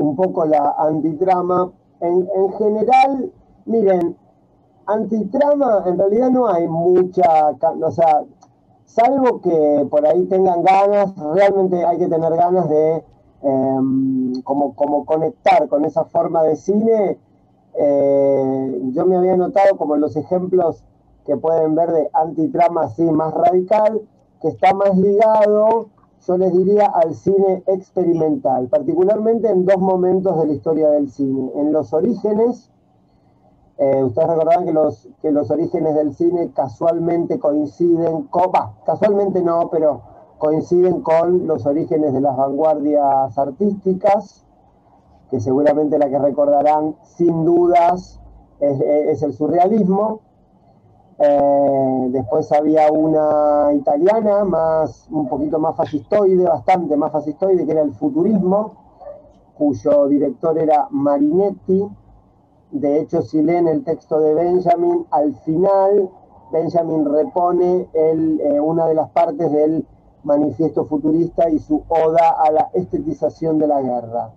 un poco la antitrama. En general, miren, antitrama en realidad no hay mucha, o sea, salvo que por ahí tengan ganas, realmente hay que tener ganas de como conectar con esa forma de cine. Yo me había notado como los ejemplos que pueden ver de antitrama así más radical, que está más ligado, yo les diría, al cine experimental, particularmente en dos momentos de la historia del cine. En los orígenes, ustedes recordarán que los orígenes del cine casualmente coinciden con, casualmente no, pero coinciden con los orígenes de las vanguardias artísticas, que seguramente la que recordarán sin dudas es el surrealismo. Después había una italiana, un poquito más fascistoide, bastante más fascistoide, que era el futurismo, cuyo director era Marinetti. De hecho, si leen el texto de Benjamin, al final Benjamin repone una de las partes del manifiesto futurista y su oda a la estetización de la guerra.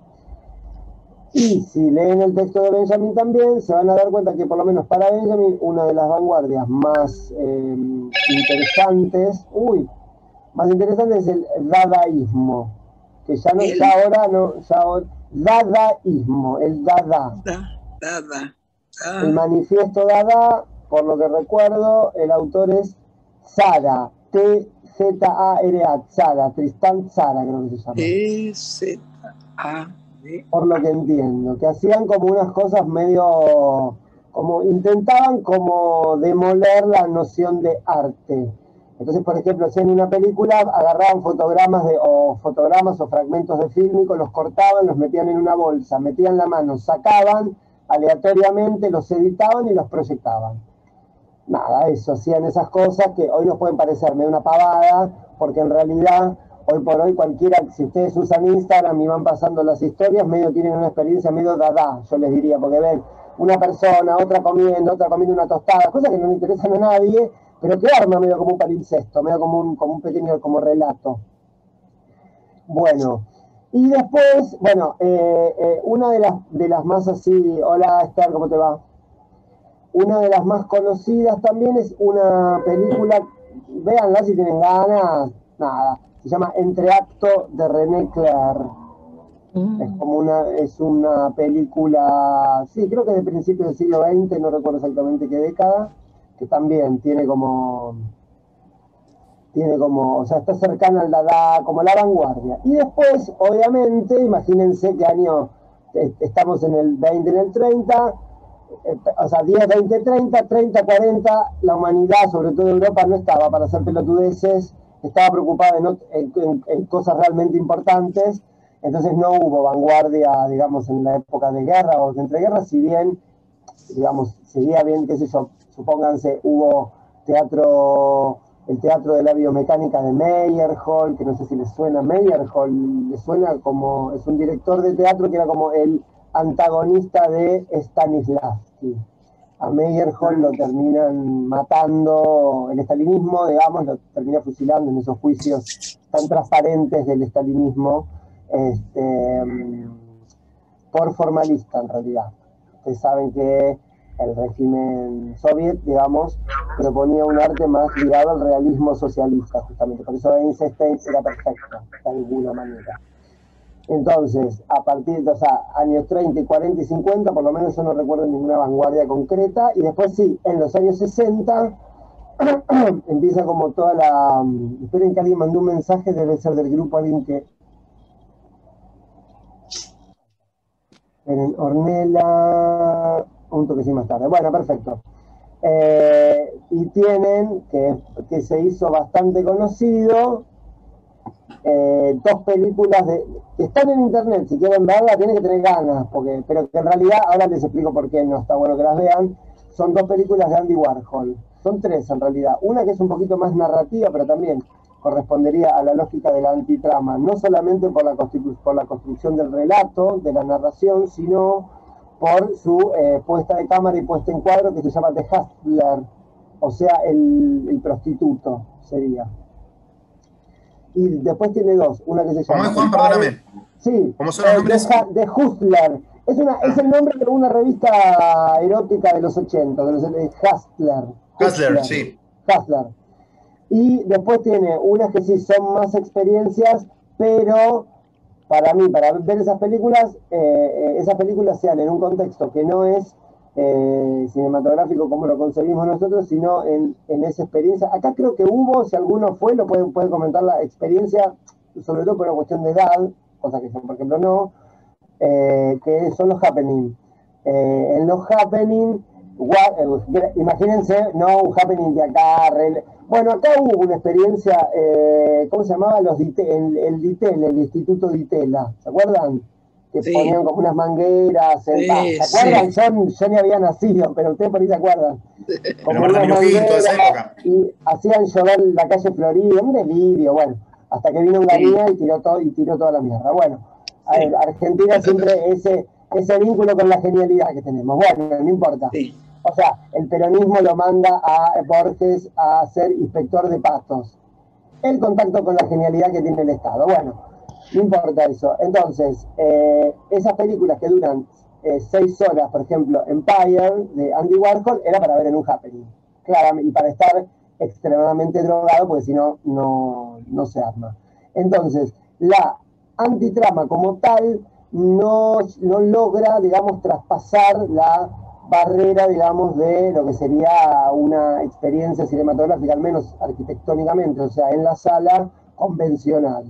Y si leen el texto de Benjamin también, se van a dar cuenta que por lo menos para Benjamin, una de las vanguardias más interesantes, es el dadaísmo, que ya no, dadaísmo, el dada. El manifiesto dada, por lo que recuerdo, el autor es Tzara, T-Z-A-R-A, Tzara, Tristán Tzara, creo que se llama. T-Z-A. Por lo que entiendo, que hacían como unas cosas medio, como intentaban como demoler la noción de arte. Entonces, por ejemplo, si en una película agarraban fotogramas o fragmentos de fílmico, los cortaban, los metían en una bolsa, metían la mano, sacaban aleatoriamente, los editaban y los proyectaban. Nada, eso, hacían esas cosas que hoy nos pueden parecer medio una pavada, porque en realidad hoy por hoy cualquiera, si ustedes usan Instagram y van pasando las historias, medio tienen una experiencia medio dada, yo les diría, porque ven una persona, otra comiendo una tostada, cosas que no le interesan a nadie, pero que arma medio como un palimpsesto, medio como un pequeño como relato. Bueno, y después, bueno, una de las más así, hola Esther, ¿cómo te va? Una de las más conocidas también es una película, véanla si tienen ganas, nada, se llama Entreacto de René Clair. Es una película, sí, creo que de principios del siglo XX, no recuerdo exactamente qué década, que también tiene como, o sea, está cercana al Dada, como la vanguardia. Y después, obviamente, imagínense qué año estamos en el 20, en el 30, o sea, 10, 20, 30, 30, 40, la humanidad, sobre todo Europa, no estaba para hacer pelotudeces, estaba preocupada en cosas realmente importantes, entonces no hubo vanguardia, digamos, en la época de guerra o de entreguerras, si bien, digamos, seguía bien, qué sé yo, supónganse, hubo el teatro de la biomecánica de Meyerhold, que no sé si les suena. Meyerhold les suena como, es un director de teatro que era como el antagonista de Stanislavski. A Meyerhold lo terminan matando el estalinismo, digamos, lo termina fusilando en esos juicios tan transparentes del estalinismo, por formalista en realidad. Ustedes saben que el régimen soviet, digamos, proponía un arte más ligado al realismo socialista, justamente. Por eso Eisenstein era perfecto, de alguna manera. Entonces, a partir de, o sea, años 30 y 40 y 50, por lo menos yo no recuerdo ninguna vanguardia concreta, y después sí, en los años 60 empieza como toda la... Esperen que alguien mandó un mensaje, debe ser del grupo alguien que... Esperen, Ornella, un toquecín más tarde. Bueno, perfecto. Y tienen, que se hizo bastante conocido, dos películas que están en internet, si quieren verlas tienen que tener ganas, pero que en realidad, ahora les explico por qué no está bueno que las vean. Son dos películas de Andy Warhol, son tres en realidad, una que es un poquito más narrativa, pero también correspondería a la lógica de la antitrama, no solamente por la construcción del relato, de la narración, sino por su puesta de cámara y puesta en cuadro, que se llama The Hustler, o sea, el prostituto sería. y después tiene dos. Una que se ¿Cómo llama es, Juan? Perdóname. Sí, ¿Cómo son los nombres? The Hustler. Es el nombre de una revista erótica de los 80, Hustler. Hustler, sí. Hustler. Y después tiene unas que sí son más experiencias, pero para mí, para ver esas películas se dan en un contexto que no es cinematográfico como lo concebimos nosotros, sino en esa experiencia. Acá creo que hubo, si alguno fue, lo pueden comentar la experiencia, sobre todo por una cuestión de edad, cosa que yo, por ejemplo, no, que son los happening. En los happening, imagínense, no un happening de acá, bueno, acá hubo una experiencia, ¿cómo se llamaba? El DITEL, el Instituto Ditela, ¿se acuerdan? Que Sí. ponían como unas mangueras, Sí, ¿se acuerdan? sí. Yo ni había nacido, pero ustedes por ahí se acuerdan. Como Marta unas Minujín, toda esa mangueras, época. y hacían llover la calle Florida, un delirio, bueno, hasta que vino un ganía y tiró toda la mierda. Bueno, a ver, Argentina siempre ese vínculo con la genialidad que tenemos. Bueno, no importa. Sí. O sea, el peronismo lo manda a Borges a ser inspector de pastos. El contacto con la genialidad que tiene el Estado. Bueno, no importa eso. Entonces, esas películas que duran 6 horas, por ejemplo, Empire de Andy Warhol, era para ver en un happening. Claro, y para estar extremadamente drogado, porque si no, no se arma. Entonces, la antitrama como tal no logra, digamos, traspasar la barrera, digamos, de lo que sería una experiencia cinematográfica, al menos arquitectónicamente, o sea, en la sala convencional.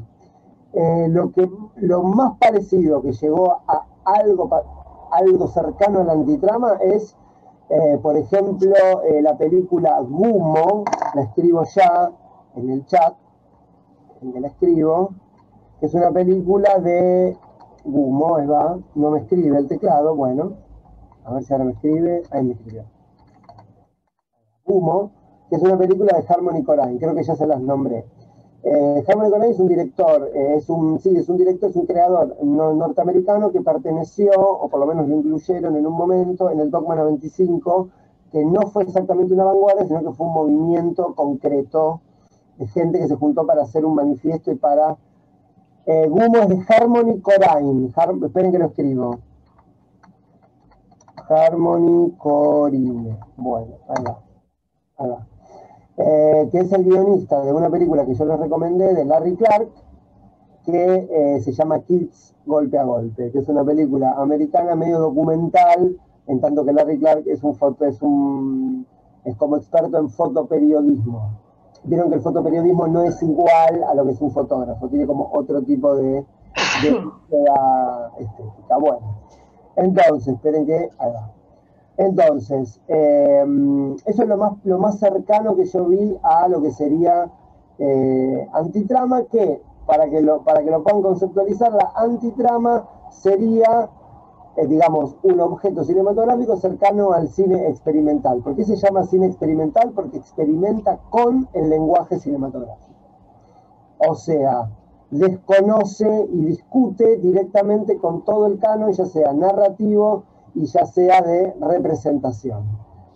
Lo más parecido que llegó a algo cercano a la antitrama es, por ejemplo, la película Gumo, la escribo ya en el chat, en que la escribo, que es una película de Gumo, Eva, no me escribe el teclado, bueno, a ver si ahora me escribe, ahí me escribió. Humo, que es una película de Harmony Korine, creo que ya se las nombré. Harmony Korine es un director, es un creador norteamericano que perteneció, o por lo menos lo incluyeron en un momento, en el Dogma 95, que no fue exactamente una vanguardia, sino que fue un movimiento concreto de gente que se juntó para hacer un manifiesto y para... Gumo es de Harmony Korine, esperen que lo escribo. Harmony Korine, bueno, ahí va. Que es el guionista de una película que yo les recomendé de Larry Clark, que se llama Kids Golpe a Golpe, que es una película americana medio documental, en tanto que Larry Clark es como experto en fotoperiodismo. Vieron que el fotoperiodismo no es igual a lo que es un fotógrafo, tiene como otro tipo de estética. Bueno, entonces, esperen que... Ahí va. Entonces, eso es lo más cercano que yo vi a lo que sería antitrama, que para que lo puedan conceptualizar, la antitrama sería, digamos, un objeto cinematográfico cercano al cine experimental. ¿Por qué se llama cine experimental? Porque experimenta con el lenguaje cinematográfico. O sea, desconoce y discute directamente con todo el canon, ya sea narrativo y ya sea de representación.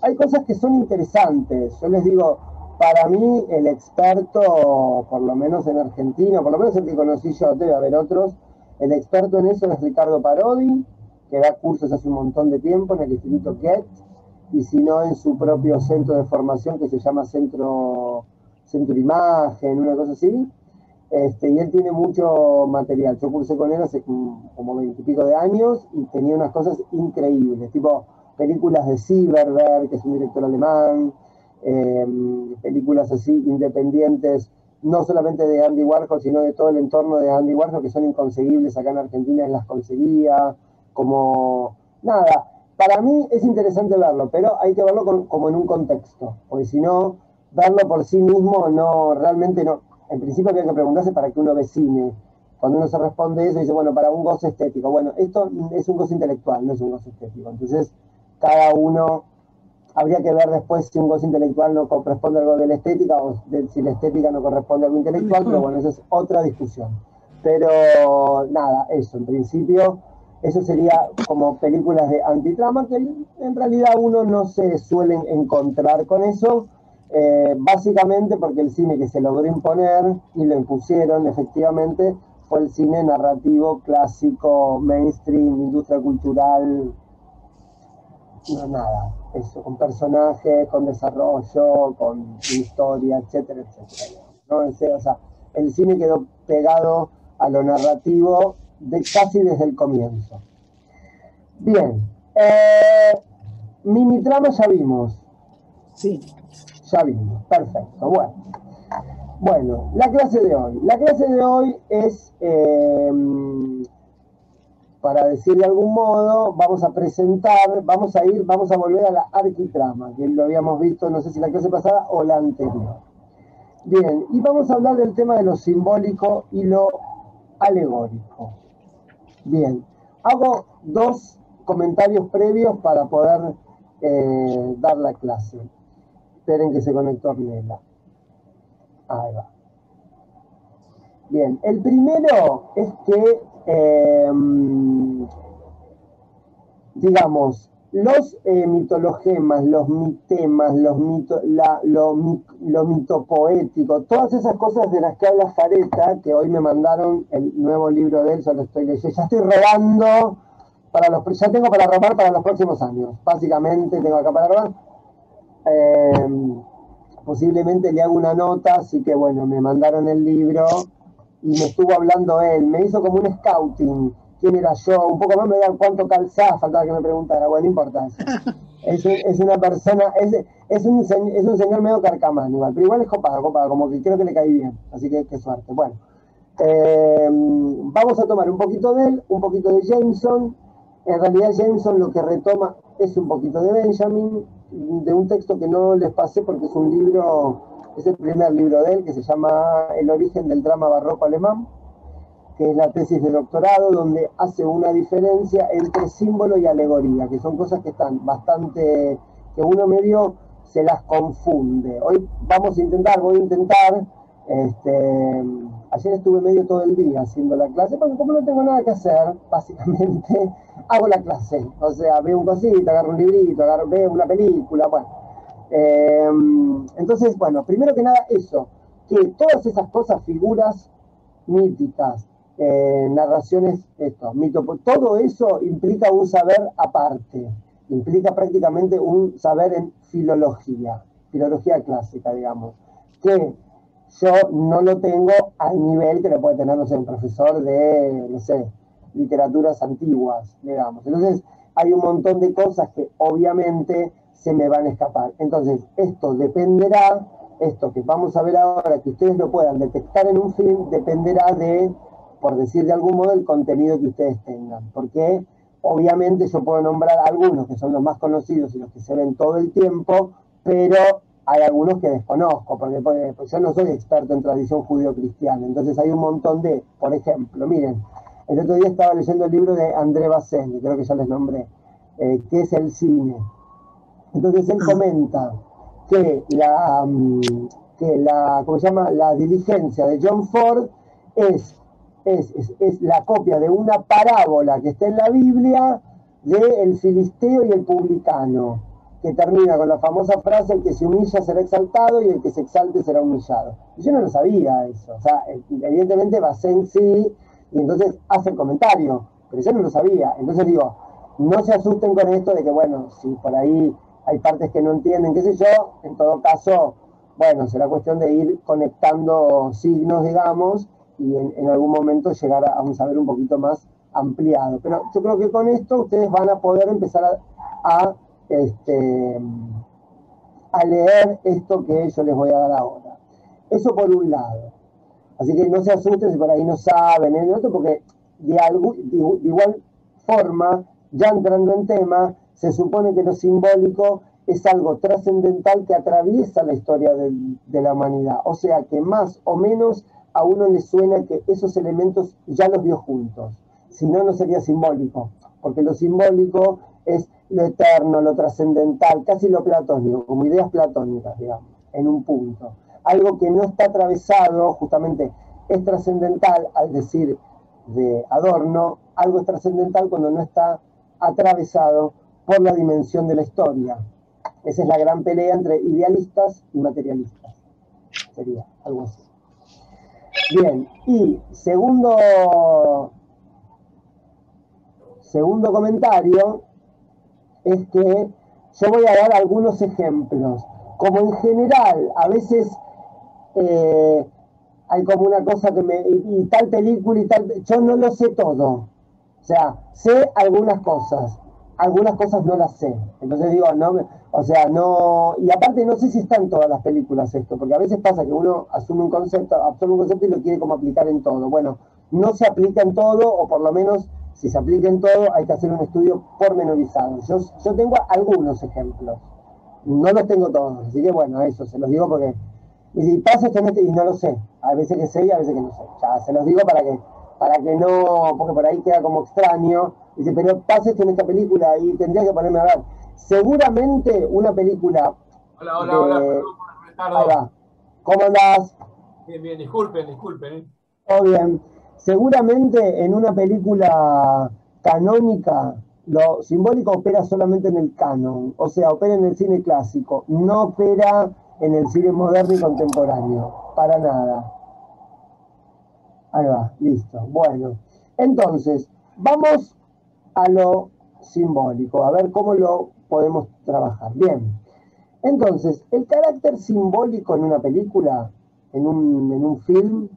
Hay cosas que son interesantes. Yo les digo, para mí el experto, por lo menos en Argentina, por lo menos el que conocí yo, debe haber otros, el experto en eso es Ricardo Parodi, que da cursos hace un montón de tiempo en el Instituto Goethe, y si no en su propio centro de formación que se llama Centro Imagen, una cosa así. Y él tiene mucho material. Yo cursé con él hace como 20 y pico de años y tenía unas cosas increíbles, tipo películas de Silverberg, que es un director alemán, películas así independientes, no solamente de Andy Warhol, sino de todo el entorno de Andy Warhol, que son inconseguibles acá en Argentina, él las conseguía, como... Nada, para mí es interesante verlo, pero hay que verlo como en un contexto, porque si no, verlo por sí mismo realmente no. En principio había que preguntarse para qué uno ve cine. Cuando uno se responde eso, dice, bueno, para un goce estético. Bueno, esto es un goce intelectual, no es un goce estético. Entonces, cada uno habría que ver después si un goce intelectual no corresponde a algo de la estética o si la estética no corresponde a algo intelectual, pero bueno, eso es otra discusión. Pero nada, eso, en principio, eso sería como películas de antitrama, que en realidad uno no se suelen encontrar con eso. Básicamente porque el cine que se logró imponer, y lo impusieron efectivamente, fue el cine narrativo clásico, mainstream, industria cultural, no nada, eso, con personajes, con desarrollo, con historia, etcétera, etcétera. ¿No? O sea, el cine quedó pegado a lo narrativo casi desde el comienzo. Bien, mini trama ya vimos. Sí. Ya vimos, perfecto. Bueno, la clase de hoy. La clase de hoy es, para decir de algún modo, vamos a presentar, vamos a volver a la arquitrama, que lo habíamos visto, no sé si la clase pasada o la anterior. Bien, y vamos a hablar del tema de lo simbólico y lo alegórico. Bien, hago dos comentarios previos para poder dar la clase. Esperen que se conectó Ornella. Ahí va. Bien, el primero es que, digamos, los mitologemas, los mitemas, lo mitopoético, todas esas cosas de las que habla Fareta, que hoy me mandaron el nuevo libro de él, ya lo estoy leyendo, ya estoy robando, ya tengo para robar para los próximos años, básicamente tengo acá para robar. Posiblemente le hago una nota, así que bueno, me mandaron el libro y me estuvo hablando él, me hizo como un scouting, quién era yo, un poco más me da cuánto calzaba, faltaba que me preguntara, bueno, no importa eso. Es una persona, es un señor medio carcamán igual, pero igual es copado, como que creo que le caí bien, así que qué suerte. Bueno, vamos a tomar un poquito de él, un poquito de Jameson. En realidad Jameson lo que retoma es un poquito de Benjamin, de un texto que no les pasé porque es un libro, es el primer libro de él, que se llama El origen del drama barroco alemán, que es la tesis de doctorado, donde hace una diferencia entre símbolo y alegoría, que son cosas que están bastante, que uno medio se las confunde. Hoy voy a intentar, ayer estuve medio todo el día haciendo la clase, porque como no tengo nada que hacer, básicamente hago la clase, o sea, veo un cosito, agarro un librito, veo una película, bueno. Entonces, bueno, primero que nada eso, que todas esas cosas, figuras míticas, narraciones, todo eso implica un saber aparte, implica prácticamente un saber en filología clásica, digamos, que yo no lo tengo al nivel que lo puede tener, no sé, un profesor de, no sé, literaturas antiguas, digamos. Entonces, hay un montón de cosas que obviamente se me van a escapar. Entonces, esto dependerá, esto que vamos a ver ahora, que ustedes lo puedan detectar en un film, dependerá de, por decir de algún modo, el contenido que ustedes tengan. Porque obviamente yo puedo nombrar algunos que son los más conocidos y los que se ven todo el tiempo, pero hay algunos que desconozco, porque pues yo no soy experto en tradición judío-cristiana, entonces hay un montón de, por ejemplo, miren, el otro día estaba leyendo el libro de André Bazin, que creo que ya les nombré, que es el cine. Entonces él comenta que ¿cómo se llama? La diligencia de John Ford es la copia de una parábola que está en la Biblia de el filisteo y el publicano, que termina con la famosa frase: el que se humilla será exaltado y el que se exalte será humillado. Y yo no lo sabía eso, o sea, evidentemente Bazin sí, y entonces hace el comentario, pero yo no lo sabía. Entonces digo, no se asusten con esto de que, bueno, si por ahí hay partes que no entienden, qué sé yo, en todo caso, bueno, será cuestión de ir conectando signos, digamos, y en algún momento llegar a un saber un poquito más ampliado. Pero yo creo que con esto ustedes van a poder empezar a leer esto que yo les voy a dar ahora. Eso por un lado. Así que no se asusten si por ahí no saben, porque de igual forma, ya entrando en tema, se supone que lo simbólico es algo trascendental que atraviesa la historia de la humanidad. O sea que más o menos a uno le suena que esos elementos ya los vio juntos. Si no, no sería simbólico, porque lo simbólico es lo eterno, lo trascendental, casi lo platónico, como ideas platónicas, digamos, en un punto. Algo que no está atravesado, justamente es trascendental, al decir de Adorno, algo es trascendental cuando no está atravesado por la dimensión de la historia. Esa es la gran pelea entre idealistas y materialistas. Sería algo así. Bien, y segundo comentario es que yo voy a dar algunos ejemplos. Como en general, a veces hay como una cosa que y tal película y tal, yo no lo sé todo. O sea, sé algunas cosas no las sé. Entonces digo, no, o sea, no, y aparte no sé si están todas las películas esto, porque a veces pasa que uno asume un concepto, absorbe un concepto y lo quiere como aplicar en todo. Bueno, no se aplica en todo, o por lo menos si se aplica en todo, hay que hacer un estudio pormenorizado. Yo tengo algunos ejemplos, no los tengo todos, así que bueno, eso se los digo porque, y si pasa y no lo sé, a veces que sé y a veces que no sé. Ya se los digo para que no, porque por ahí queda como extraño. Dice, pero pasa esto en esta película y tendría que ponerme a ver. Seguramente una película. Hola, perdón por retardo. Ahí va. ¿Cómo andás? Bien, disculpen. Todo bien. Seguramente en una película canónica, lo simbólico opera solamente en el canon, o sea, opera en el cine clásico, no opera en el cine moderno y contemporáneo, para nada. Ahí va, listo. Bueno, entonces, vamos a lo simbólico, a ver cómo lo podemos trabajar. Bien, entonces, el carácter simbólico en una película, en un film,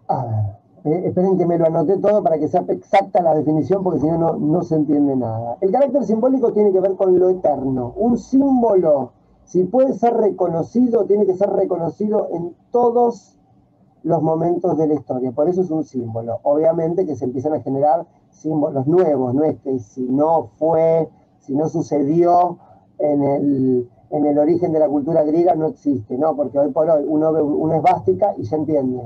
a ver, esperen que me lo anoté todo para que sea exacta la definición, porque si no, no se entiende nada. El carácter simbólico tiene que ver con lo eterno. Un símbolo, si puede ser reconocido, tiene que ser reconocido en todos los momentos de la historia. Por eso es un símbolo. Obviamente que se empiezan a generar símbolos nuevos, no es que si no sucedió en el origen de la cultura griega no existe, ¿no? Porque hoy por hoy uno ve una esvástica y se entiende.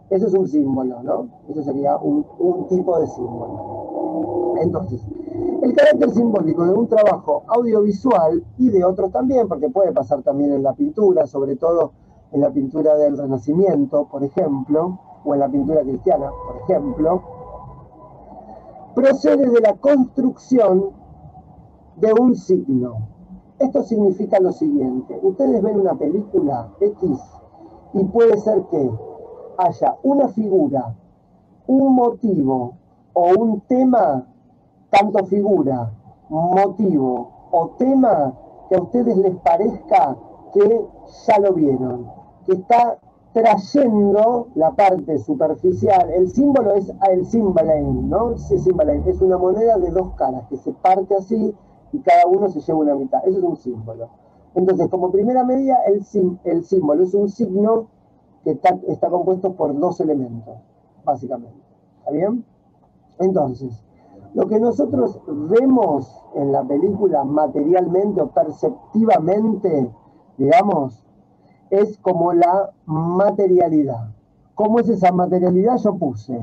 Eso es un símbolo, ¿no? Eso sería un tipo de símbolo. Entonces, el carácter simbólico de un trabajo audiovisual y de otros también, porque puede pasar también en la pintura, sobre todo en la pintura del Renacimiento, por ejemplo, o en la pintura cristiana, por ejemplo, procede de la construcción de un signo. Esto significa lo siguiente: ustedes ven una película X y puede ser que haya una figura, un motivo o un tema, tanto figura, motivo o tema, que a ustedes les parezca que ya lo vieron, que está trayendo la parte superficial. El símbolo es el Cymbeline, ¿no? Cymbeline es una moneda de dos caras que se parte así y cada uno se lleva una mitad. Eso es un símbolo. Entonces, como primera medida, el símbolo es un signo que está compuesto por dos elementos, básicamente. ¿Está bien? Entonces, lo que nosotros vemos en la película materialmente o perceptivamente, digamos, es como la materialidad. ¿Cómo es esa materialidad? Yo puse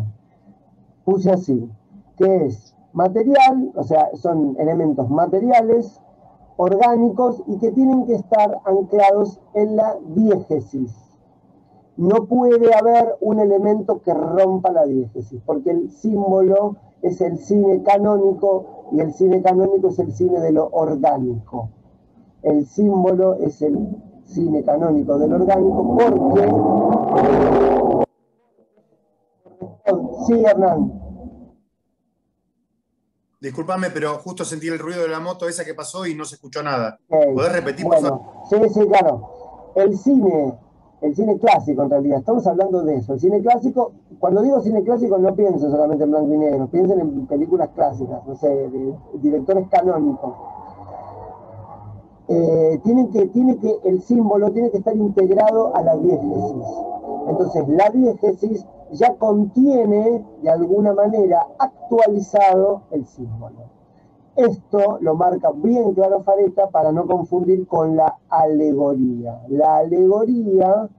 así, que es material, o sea, son elementos materiales, orgánicos y que tienen que estar anclados en la diégesis. No puede haber un elemento que rompa la diégesis, porque el símbolo es el cine canónico y el cine canónico es el cine de lo orgánico. El símbolo es el cine canónico del orgánico porque... Sí, Hernán. Discúlpame, pero justo sentí el ruido de la moto esa que pasó y no se escuchó nada. Okay. ¿Podés repetir, por favor? Sí, claro. El cine clásico, en realidad, estamos hablando de eso. El cine clásico, cuando digo cine clásico, no piensen solamente en blanco y negro, piensen en películas clásicas, no sé, de directores canónicos. El símbolo tiene que estar integrado a la diégesis. Entonces, la diégesis ya contiene, de alguna manera, actualizado el símbolo. Esto lo marca bien claro Fareta para no confundir con la alegoría. La alegoría,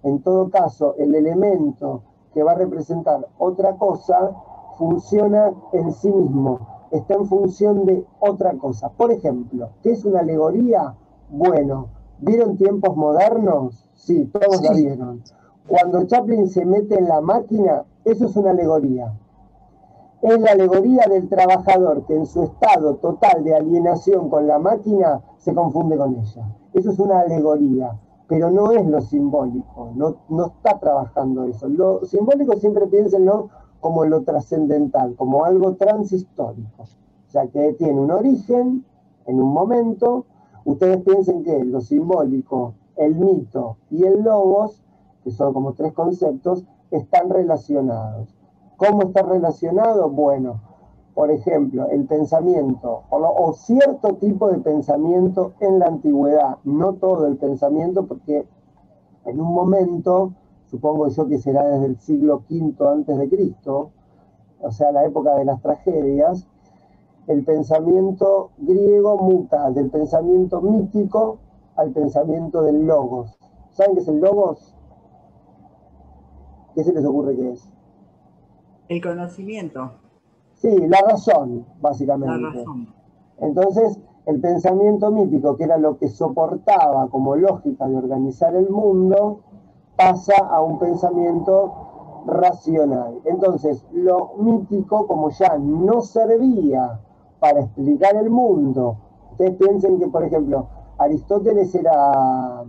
en todo caso, el elemento que va a representar otra cosa, funciona en sí mismo, está en función de otra cosa. Por ejemplo, ¿qué es una alegoría? Bueno, ¿vieron Tiempos Modernos? Sí, todos la vieron. Cuando Chaplin se mete en la máquina, eso es una alegoría. Es la alegoría del trabajador que en su estado total de alienación con la máquina se confunde con ella. Eso es una alegoría, pero no es lo simbólico, no está trabajando eso. Lo simbólico siempre piénsenlo como lo trascendental, como algo transhistórico. O sea, que tiene un origen en un momento. Ustedes piensen que lo simbólico, el mito y el logos, que son como tres conceptos, están relacionados. ¿Cómo está relacionado? Bueno, por ejemplo, el pensamiento o cierto tipo de pensamiento en la antigüedad, no todo el pensamiento, porque en un momento, supongo yo que será desde el siglo V antes de Cristo, o sea, la época de las tragedias, el pensamiento griego muta del pensamiento mítico al pensamiento del logos. ¿Saben qué es el logos? ¿Qué se les ocurre que es? El conocimiento. Sí, la razón, básicamente. La razón. Entonces, el pensamiento mítico, que era lo que soportaba como lógica de organizar el mundo, pasa a un pensamiento racional. Entonces, lo mítico, como ya no servía para explicar el mundo, ustedes piensen que, por ejemplo, Aristóteles era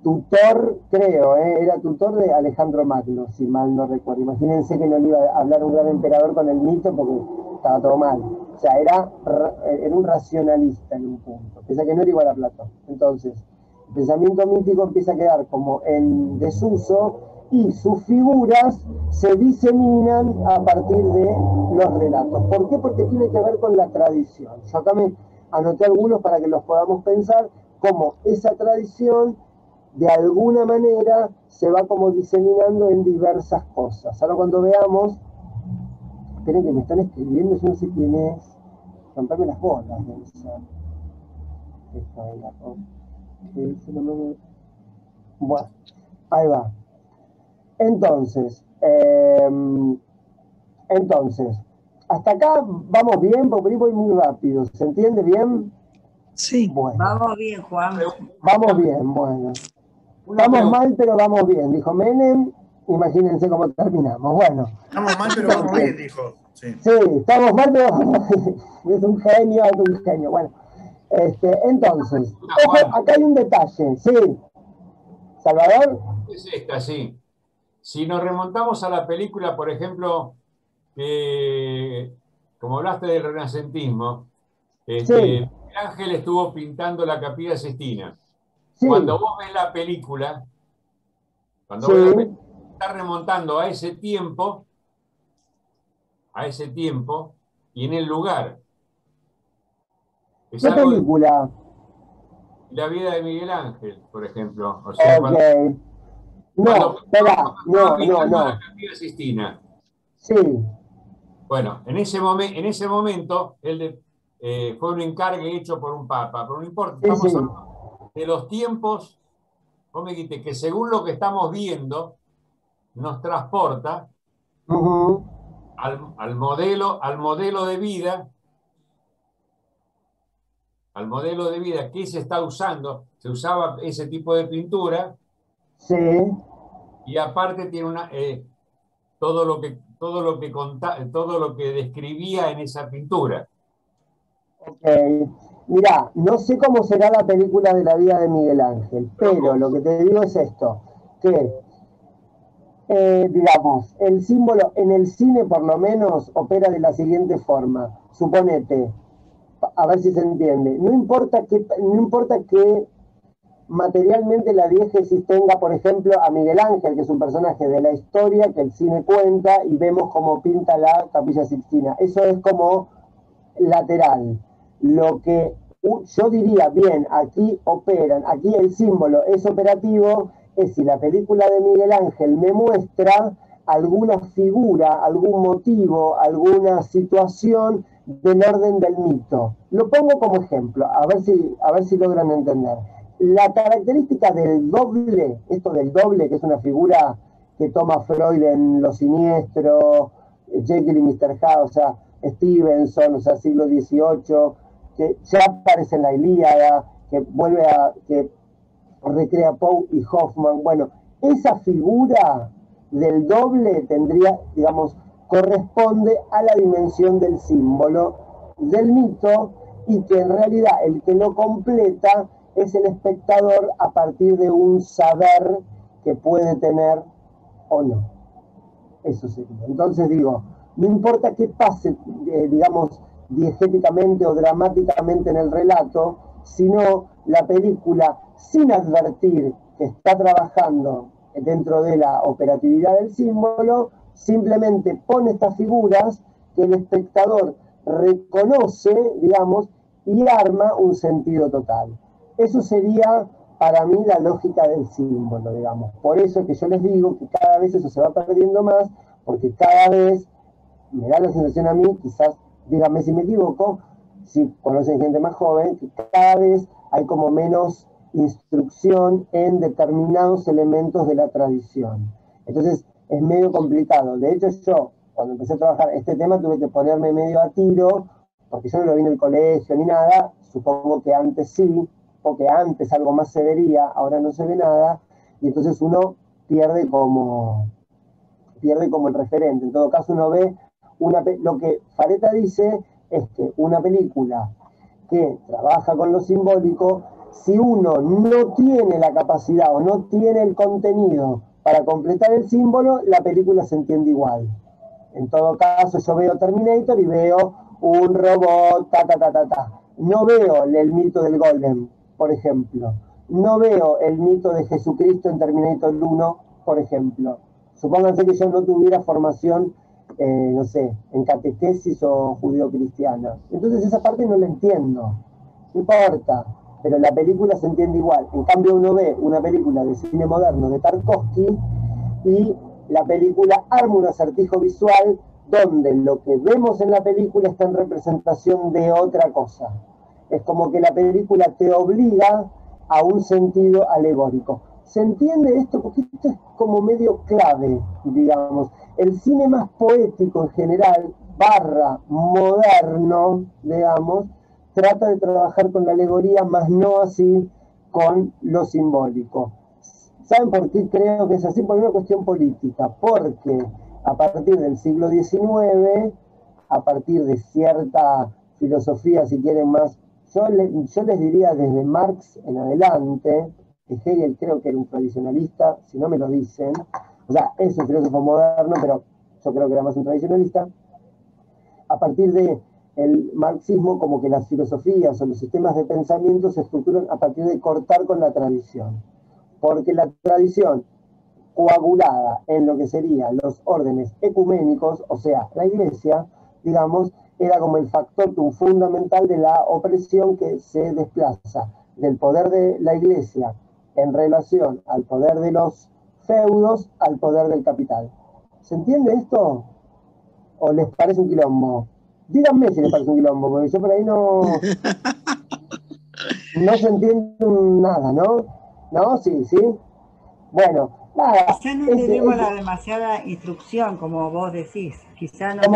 tutor, creo, era tutor de Alejandro Magno, si mal no recuerdo. Imagínense que no le iba a hablar un gran emperador con el mito porque estaba todo mal. O sea, era un racionalista en un punto, pese a que no era igual a Platón. Entonces, el pensamiento mítico empieza a quedar como en desuso y sus figuras se diseminan a partir de los relatos. ¿Por qué? Porque tiene que ver con la tradición. Yo acá me anoté algunos para que los podamos pensar como esa tradición de alguna manera se va como diseminando en diversas cosas. Ahora cuando veamos, esperen que me están escribiendo, yo no sé quién es, romperme las bolas, bueno, ahí va. Entonces, hasta acá vamos bien, porque voy muy rápido, ¿se entiende bien? Sí. Bueno. Vamos bien, Juan. Vamos bien, bueno. Estamos mal, pero vamos bien, dijo Menem. Imagínense cómo terminamos. Bueno. Estamos mal, pero vamos bien, dijo. Sí, estamos mal, pero vamos bien. Es un genio, es un genio. Bueno, entonces, acá hay un detalle, ¿sí? ¿Salvador? Es esta, sí. Si nos remontamos a la película, por ejemplo, como hablaste del renacentismo, Sí. Ángel estuvo pintando la Capilla Sixtina. Sí. Cuando vos ves la película, está remontando a ese tiempo, y en el lugar. Es ¿Qué algo película? la vida de Miguel Ángel, por ejemplo. O sea, Ok. No, espera, no. la Capilla Sixtina. Sí. Bueno, en ese momento, fue un encargue hecho por un papa, pero no importa, estamos hablando de los tiempos, vos me dijiste que según lo que estamos viendo, nos transporta al modelo de vida, que se está usando. Se usaba ese tipo de pintura. Sí. Y aparte tiene todo lo que describía en esa pintura. Ok. Mirá, no sé cómo será la película de la vida de Miguel Ángel, pero lo que te digo es esto, que digamos, el símbolo en el cine por lo menos opera de la siguiente forma. Suponete, a ver si se entiende, no importa que materialmente la diégesis tenga, por ejemplo, a Miguel Ángel, que es un personaje de la historia que el cine cuenta y vemos cómo pinta la Capilla Sixtina. Eso es como lateral. Lo que yo diría, bien, aquí operan, aquí el símbolo es operativo, es si la película de Miguel Ángel me muestra alguna figura, algún motivo, alguna situación del orden del mito. Lo pongo como ejemplo, a ver si logran entender. La característica del doble, esto del doble, que es una figura que toma Freud en Lo Siniestro, Jekyll y Mr. Hyde, o sea, Stevenson, o sea, siglo XVIII, que ya aparece en la Ilíada, que recrea Poe y Hoffman. Bueno, esa figura del doble tendría, digamos, corresponde a la dimensión del símbolo, del mito, y que en realidad el que lo completa es el espectador a partir de un saber que puede tener o no. Eso sería. Entonces digo, no importa qué pase, digamos, diegéticamente o dramáticamente en el relato, sino la película, sin advertir que está trabajando dentro de la operatividad del símbolo, simplemente pone estas figuras que el espectador reconoce, digamos, y arma un sentido total. Eso sería para mí la lógica del símbolo, digamos. Por eso es que yo les digo que cada vez eso se va perdiendo más, porque cada vez me da la sensación a mí, quizás díganme si me equivoco, si conocen gente más joven, que cada vez hay como menos instrucción en determinados elementos de la tradición. Entonces es medio complicado. De hecho, yo cuando empecé a trabajar este tema tuve que ponerme medio a tiro, porque yo no lo vi en el colegio ni nada. Supongo que antes sí, porque antes algo más se vería, ahora no se ve nada, y entonces uno pierde como el referente. En todo caso, uno ve lo que Fareta dice es que una película que trabaja con lo simbólico, si uno no tiene la capacidad o no tiene el contenido para completar el símbolo, la película se entiende igual. En todo caso, yo veo Terminator y veo un robot, No veo el mito del Golem, por ejemplo. No veo el mito de Jesucristo en Terminator 1, por ejemplo. Supónganse que yo no tuviera formación, no sé, en catequesis o judío-cristiana. Entonces esa parte no la entiendo. No importa, pero la película se entiende igual. En cambio uno ve una película de cine moderno de Tarkovsky y la película arma un acertijo visual donde lo que vemos en la película está en representación de otra cosa. Es como que la película te obliga a un sentido alegórico. ¿Se entiende esto? Porque esto es como medio clave, digamos. El cine más poético en general, moderno, digamos, trata de trabajar con la alegoría, más no así con lo simbólico. ¿Saben por qué creo que es así? Por una cuestión política. Porque a partir del siglo XIX, a partir de cierta filosofía, si quieren más, yo les diría desde Marx en adelante, que Hegel creo que era un tradicionalista, si no me lo dicen, o sea, es un filósofo moderno, pero yo creo que era más un tradicionalista. A partir de el marxismo, como que las filosofías o los sistemas de pensamiento se estructuran a partir de cortar con la tradición. Porque la tradición coagulada en lo que serían los órdenes ecuménicos, o sea, la iglesia, digamos, era como el factor fundamental de la opresión que se desplaza del poder de la iglesia en relación al poder de los feudos al poder del capital. ¿Se entiende esto? ¿O les parece un quilombo? Díganme si les parece un quilombo, porque yo por ahí no se entiende nada, ¿no? ¿No? Sí. Bueno, nada. Quizá no tenemos la demasiada instrucción, como vos decís. Quizá no. No,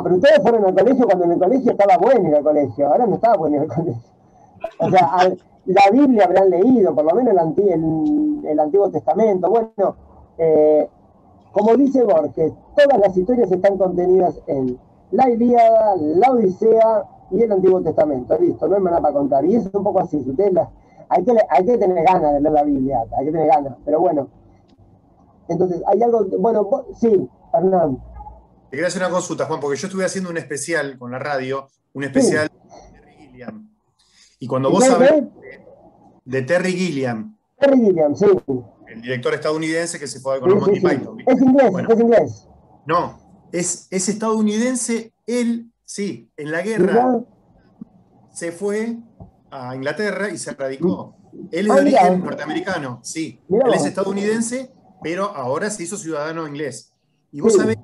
pero ustedes fueron al colegio cuando en el colegio estaba bueno ir al colegio. Ahora no estaba bueno ir al colegio. O sea, la Biblia habrán leído, por lo menos el Antiguo Testamento. Bueno, como dice Borges, todas las historias están contenidas en la Ilíada, la Odisea y el Antiguo Testamento. Listo, no hay nada para contar. Y eso es un poco así. Ustedes hay que tener ganas de leer la Biblia, hay que tener ganas. Pero bueno, entonces hay algo. Bueno, sí, Hernán. Te quería hacer una consulta, Juan, porque yo estuve haciendo un especial con la radio, un especial de Terry Gilliam. Y cuando vos sabés de Terry Gilliam. Terry Gilliam, sí. El director estadounidense que se fue con los Monty Python. Es inglés, bueno, es inglés. No, es estadounidense. Él, sí, en la guerra se fue a Inglaterra y se radicó. Él es de origen norteamericano, sí. Él es estadounidense, pero ahora se hizo ciudadano inglés. Y vos sabés,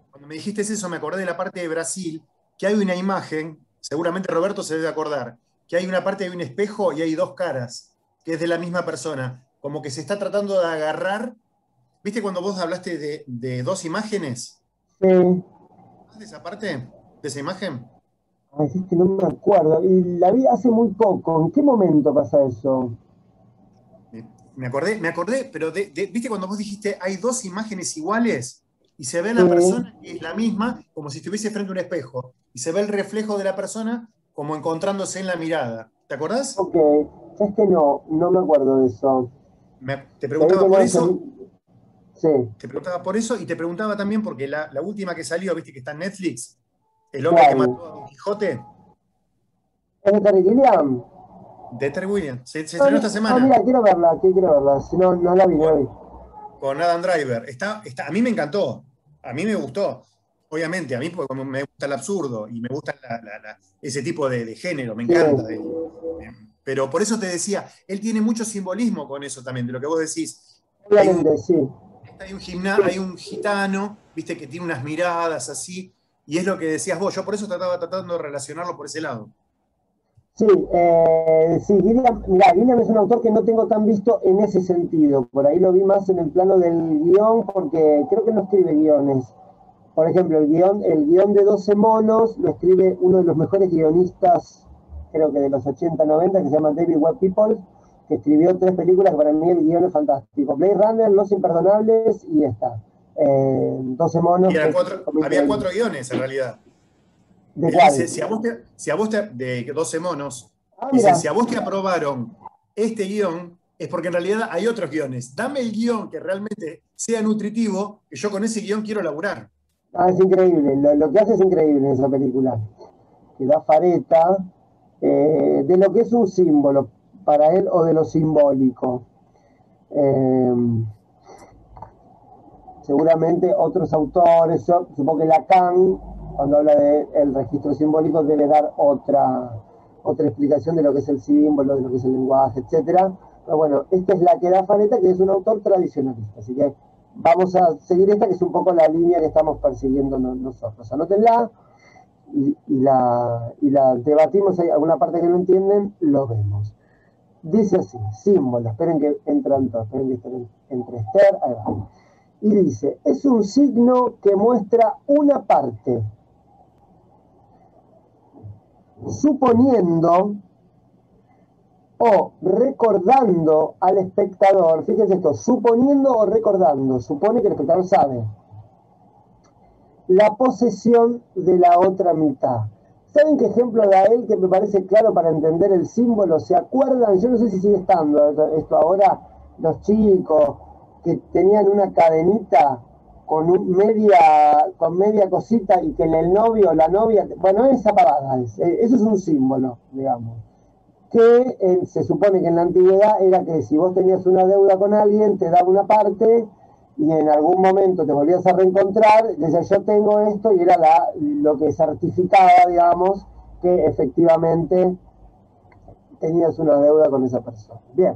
cuando me dijiste eso, me acordé de la parte de Brasil, que hay una imagen, seguramente Roberto se debe acordar, que hay una parte de un espejo y hay dos caras, que es de la misma persona. Como que se está tratando de agarrar. ¿Viste cuando vos hablaste de dos imágenes? Sí. ¿De esa parte? ¿De esa imagen? Ay, es que no me acuerdo. Y la vi hace muy poco. ¿En qué momento pasa eso? Me acordé, pero ¿viste cuando vos dijiste hay dos imágenes iguales? y se ve la persona que es la misma, como si estuviese frente a un espejo, y se ve el reflejo de la persona como encontrándose en la mirada. ¿Te acordás? Ok, es que no me acuerdo de eso. Te Se ve preguntaba que por no, eso. sí. Te preguntaba por eso y te preguntaba también porque la última que salió, viste que está en Netflix, El hombre que ¿Cuál? mató a Don Quijote, ¿Es de Terry Gilliam? de Terry Williams. Se estrenó esta Mira, semana quiero verla, Si no, no la vi, no la vi. con Adam Driver. A mí me encantó, a mí me gustó. Obviamente, a mí porque me gusta el absurdo y me gusta ese tipo de género, me Sí, encanta. Pero por eso te decía, él tiene mucho simbolismo con eso también, de lo que vos decís. obviamente, sí. Hay un gitano, viste, que tiene unas miradas así, y es lo que decías vos. Yo por eso estaba tratando de relacionarlo por ese lado. Sí, sí, Gilliam, mirá, Gilliam es un autor que no tengo tan visto en ese sentido. Por ahí lo vi más en el plano del guión, porque creo que no escribe guiones. Por ejemplo, el guión de 12 monos lo escribe uno de los mejores guionistas, creo que de los 80, 90, que se llama David Webb People, que escribió 3 películas que para mí el guión es fantástico. Blade Runner, Los Imperdonables y esta. 12 monos, Y que es había increíble. 4 guiones en realidad. ¿De Él dice, cuál? de 12 monos, Ah, dicen, mira. si a vos te aprobaron este guión, es porque en realidad hay otros guiones. Dame el guión que realmente sea nutritivo, que yo con ese guión quiero laburar. Ah, es increíble. Lo que hace es increíble en esa película. Que da fareta de lo que es un símbolo para él o de lo simbólico. Eh, Seguramente otros autores, yo supongo que Lacan, cuando habla del registro simbólico, debe dar otra explicación de lo que es el símbolo, de lo que es el lenguaje, etc. Pero bueno, esta es la que da Fareta, que es un autor tradicionalista. Así que vamos a seguir esta, que es un poco la línea que estamos persiguiendo nosotros. Anótenla y la debatimos. Hay alguna parte que no entienden, lo vemos. Dice así, símbolo, esperen que entran todos, esperen que estén entre Esther, ahí va. Y dice, es un signo que muestra una parte, suponiendo o recordando al espectador, fíjense esto, suponiendo o recordando, supone que el espectador sabe, la posesión de la otra mitad. ¿Saben qué ejemplo da él que me parece claro para entender el símbolo? ¿Se acuerdan? Yo no sé si sigue estando esto ahora, los chicos que tenían una cadenita con media cosita y que el novio o la novia, bueno, esa pavada eso es un símbolo, digamos. Que se supone que en la antigüedad era que si vos tenías una deuda con alguien, te daba una parte y en algún momento te volvías a reencontrar, decías yo tengo esto y era lo que certificaba, digamos, que efectivamente tenías una deuda con esa persona. Bien,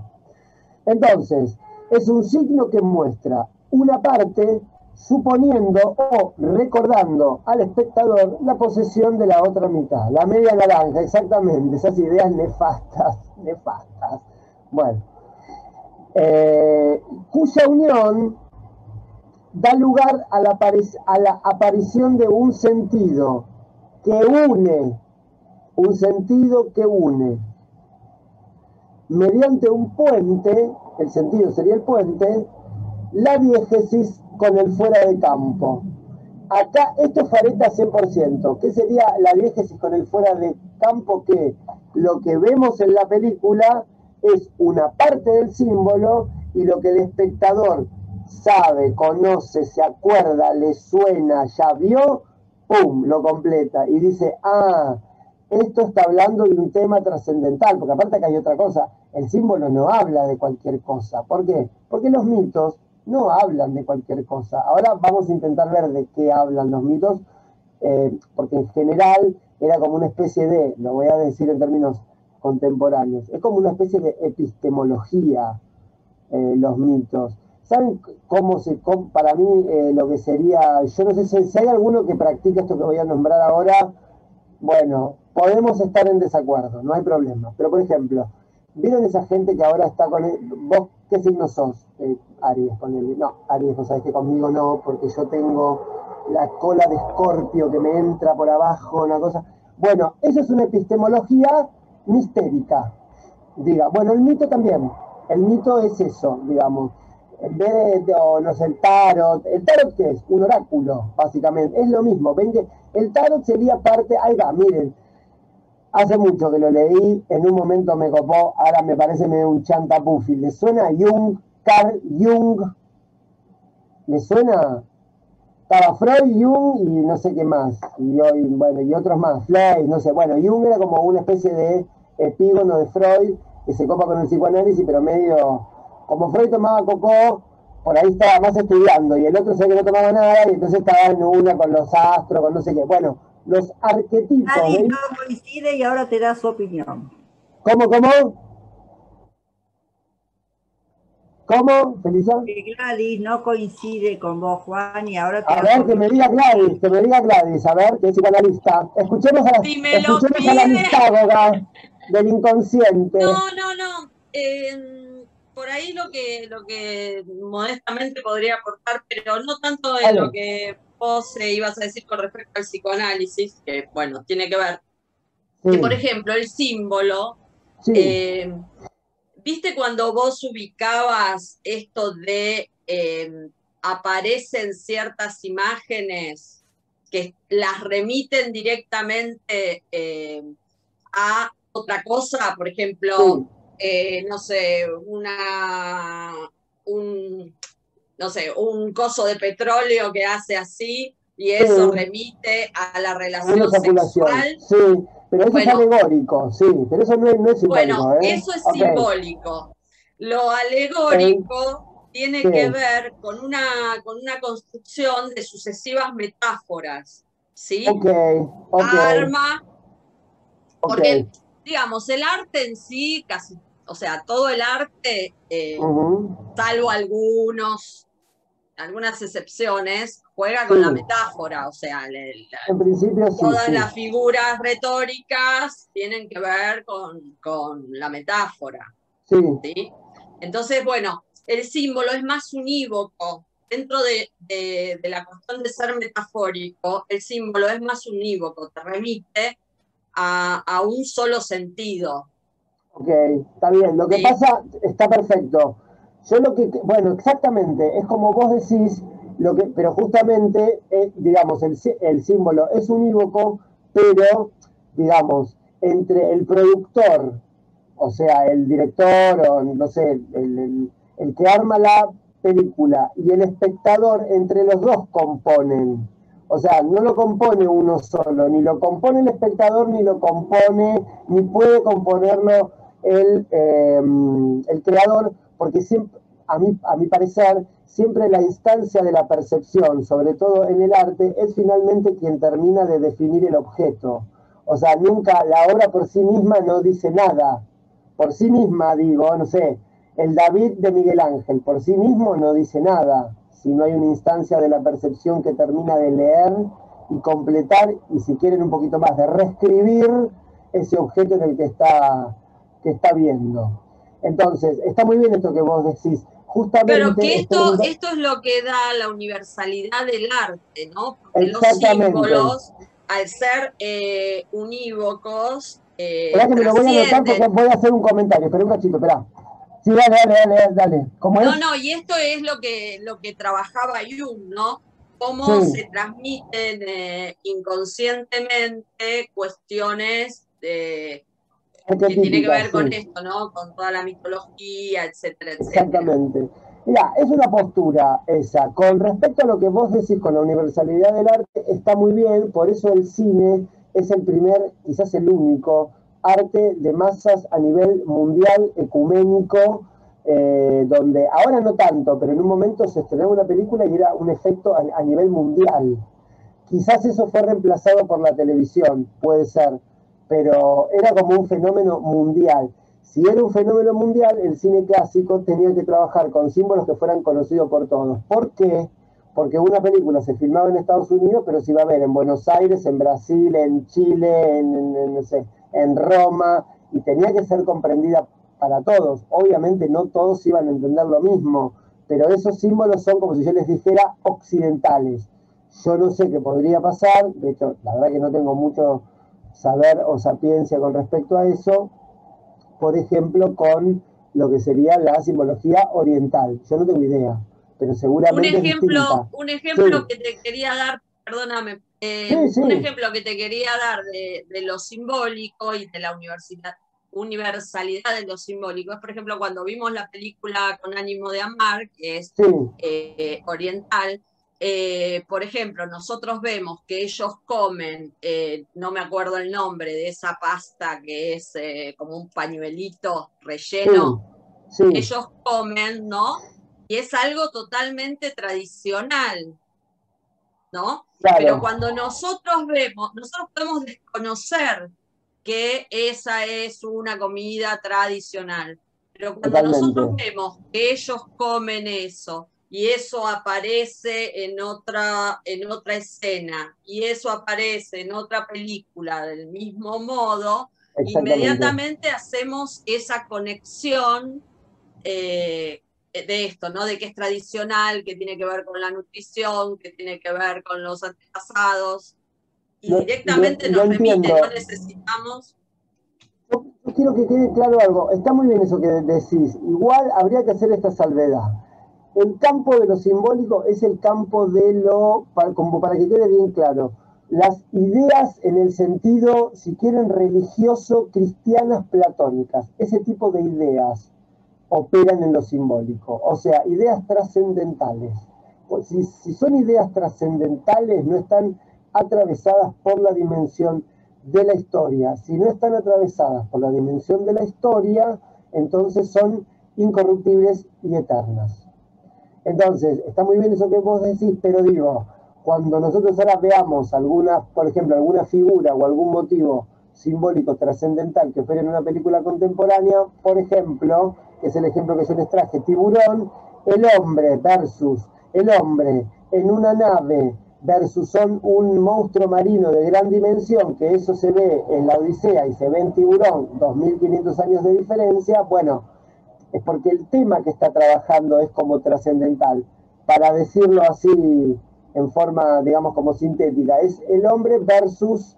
entonces, es un signo que muestra una parte suponiendo o recordando al espectador la posesión de la otra mitad, la media naranja, exactamente, esas ideas nefastas. Bueno, cuya unión da lugar a la aparición de un sentido que une mediante un puente, el sentido sería el puente, la diégesis con el fuera de campo. Acá esto es Fareta 100%. ¿Qué sería la diégesis con el fuera de campo? Que lo que vemos en la película es una parte del símbolo y lo que el espectador sabe, conoce, se acuerda, le suena, ya vio, ¡pum!, lo completa y dice, esto está hablando de un tema trascendental, porque aparte que hay otra cosa, el símbolo no habla de cualquier cosa. ¿Por qué? Porque los mitos no hablan de cualquier cosa. Ahora vamos a intentar ver de qué hablan los mitos, porque en general era como una especie de, lo voy a decir en términos contemporáneos, es como una especie de epistemología, los mitos. ¿Saben para mí, lo que sería, yo no sé si hay alguno que practica esto que voy a nombrar ahora? Bueno, podemos estar en desacuerdo, no hay problema. Pero, por ejemplo, ¿vieron esa gente que ahora está con vos qué signo sos? Aries, ponele. No, Aries, vos sabés que conmigo no, porque yo tengo la cola de Escorpio que me entra por abajo, una cosa. Bueno, eso es una epistemología mistérica. Diga, bueno, el mito también. El mito es eso, digamos. En vez o no sé, el tarot ¿qué es? Un oráculo, básicamente, es lo mismo, ven que el tarot sería parte, ahí va, miren, hace mucho que lo leí, en un momento me copó, ahora me parece medio un chantapufi, ¿le suena a Jung, Carl Jung? ¿Le suena? Estaba Freud, Jung y no sé qué más, y hoy, bueno, y otros más, Flay, no sé, bueno, Jung era como una especie de epígono de Freud, que se copa con el psicoanálisis, pero medio, como Freud tomaba coco, por ahí estaba más estudiando, y el otro sé que no tomaba nada, y entonces estaba en una con los astros, con no sé qué, bueno, los arquetipos Nadie de... no coincide y ahora te da su opinión. ¿Cómo? ¿Cómo, Felisa? Que Gladys no coincide con vos, Juan, y ahora te A da su ver, que me opinión. diga Gladys, a ver, que es psicoanalista. Si me lo Escuchemos a la pide. listágoga del inconsciente. No. Por ahí lo que modestamente podría aportar, pero no tanto en lo que vos ibas a decir con respecto al psicoanálisis, que bueno, tiene que ver. Sí. Que por ejemplo, el símbolo, Sí. ¿viste cuando vos ubicabas esto de aparecen ciertas imágenes que las remiten directamente a otra cosa? Por ejemplo, no sé, un coso de petróleo que hace así y eso remite a la relación sexual. Sí, pero eso es alegórico, sí, pero eso no es simbólico. Bueno, eso es simbólico. Lo alegórico tiene que ver con una construcción de sucesivas metáforas, ¿sí? Arma, porque, digamos, el arte en sí, casi, o sea, todo el arte, salvo algunas excepciones, juega con la metáfora, o sea, en principio, todas las figuras retóricas tienen que ver con la metáfora. ¿Sí? Entonces, bueno, el símbolo es más unívoco. Dentro de la cuestión de ser metafórico, el símbolo es más unívoco, te remite a un solo sentido. Ok, está bien. Lo que pasa está perfecto. Bueno, exactamente, es como vos decís, pero justamente, digamos, el símbolo es unívoco, pero, digamos, entre el productor, o sea, el director, o no sé, el que arma la película y el espectador, entre los dos componen. O sea, no lo compone uno solo, ni lo compone el espectador, ni puede componerlo el creador, porque siempre, a mi parecer, siempre la instancia de la percepción, sobre todo en el arte, es finalmente quien termina de definir el objeto. O sea, nunca la obra por sí misma no dice nada. Por sí misma, digo, no sé, el David de Miguel Ángel, por sí mismo no dice nada, si no hay una instancia de la percepción que termina de leer y completar, y si quieren un poquito más, de reescribir ese objeto en el que está viendo. Entonces, está muy bien esto que vos decís. Justamente, pero que esto es lo que da la universalidad del arte, ¿no? Porque los símbolos, al ser unívocos, esperá que me lo voy a anotar porque voy a hacer un comentario. Espera un cachito, espera. Sí, dale. ¿Cómo es? No, y esto es lo que trabajaba Jung, ¿no? Cómo se transmiten inconscientemente cuestiones que tiene que ver con esto, ¿no? Con toda la mitología, etcétera. Exactamente. Mira, es una postura esa. Con respecto a lo que vos decís con la universalidad del arte, está muy bien, por eso el cine es el primer, quizás el único, arte de masas a nivel mundial, ecuménico, donde ahora no tanto, pero en un momento se estrenaba una película y era un efecto a nivel mundial. Quizás eso fue reemplazado por la televisión, puede ser, pero era como un fenómeno mundial. Si era un fenómeno mundial, el cine clásico tenía que trabajar con símbolos que fueran conocidos por todos. ¿Por qué? Porque una película se filmaba en Estados Unidos, pero se iba a ver en Buenos Aires, en Brasil, en Chile, no sé, en Roma, y tenía que ser comprendida para todos. Obviamente no todos iban a entender lo mismo, pero esos símbolos son, como si yo les dijera, occidentales. Yo no sé qué podría pasar, de hecho, la verdad que no tengo mucho saber o sapiencia con respecto a eso, por ejemplo, con lo que sería la simbología oriental. Yo no tengo idea, pero seguramente es distinta. Un ejemplo que te quería dar, perdóname, un ejemplo que te quería dar de lo simbólico y de la universalidad de lo simbólico es, por ejemplo, cuando vimos la película Con ánimo de amar, que es oriental. Por ejemplo, nosotros vemos que ellos comen, no me acuerdo el nombre de esa pasta que es como un pañuelito relleno. Ellos comen, ¿no? Y es algo totalmente tradicional, ¿no? Claro. Pero cuando nosotros vemos, nosotros podemos desconocer que esa es una comida tradicional, pero cuando nosotros vemos que ellos comen eso, y eso aparece en otra escena, y eso aparece en otra película del mismo modo, inmediatamente hacemos esa conexión de esto, ¿no? De que es tradicional, que tiene que ver con la nutrición, que tiene que ver con los antepasados, y directamente nos remite, no necesitamos. Yo quiero que quede claro algo, está muy bien eso que decís, igual habría que hacer esta salvedad. El campo de lo simbólico es el campo de lo, como para que quede bien claro, las ideas en el sentido, si quieren, religioso, cristianas, platónicas, ese tipo de ideas operan en lo simbólico, o sea, ideas trascendentales. Si son ideas trascendentales, no están atravesadas por la dimensión de la historia. Si no están atravesadas por la dimensión de la historia, entonces son incorruptibles y eternas. Entonces, está muy bien eso que vos decís, pero digo, cuando nosotros ahora veamos alguna, por ejemplo, alguna figura o algún motivo simbólico trascendental que opera en una película contemporánea, por ejemplo, que es el ejemplo que yo les traje, Tiburón, el hombre versus el hombre en una nave versus son un monstruo marino de gran dimensión, que eso se ve en la Odisea y se ve en Tiburón, 2500 años de diferencia, bueno, es porque el tema que está trabajando es como trascendental. Para decirlo así en forma, digamos, como sintética, es el hombre versus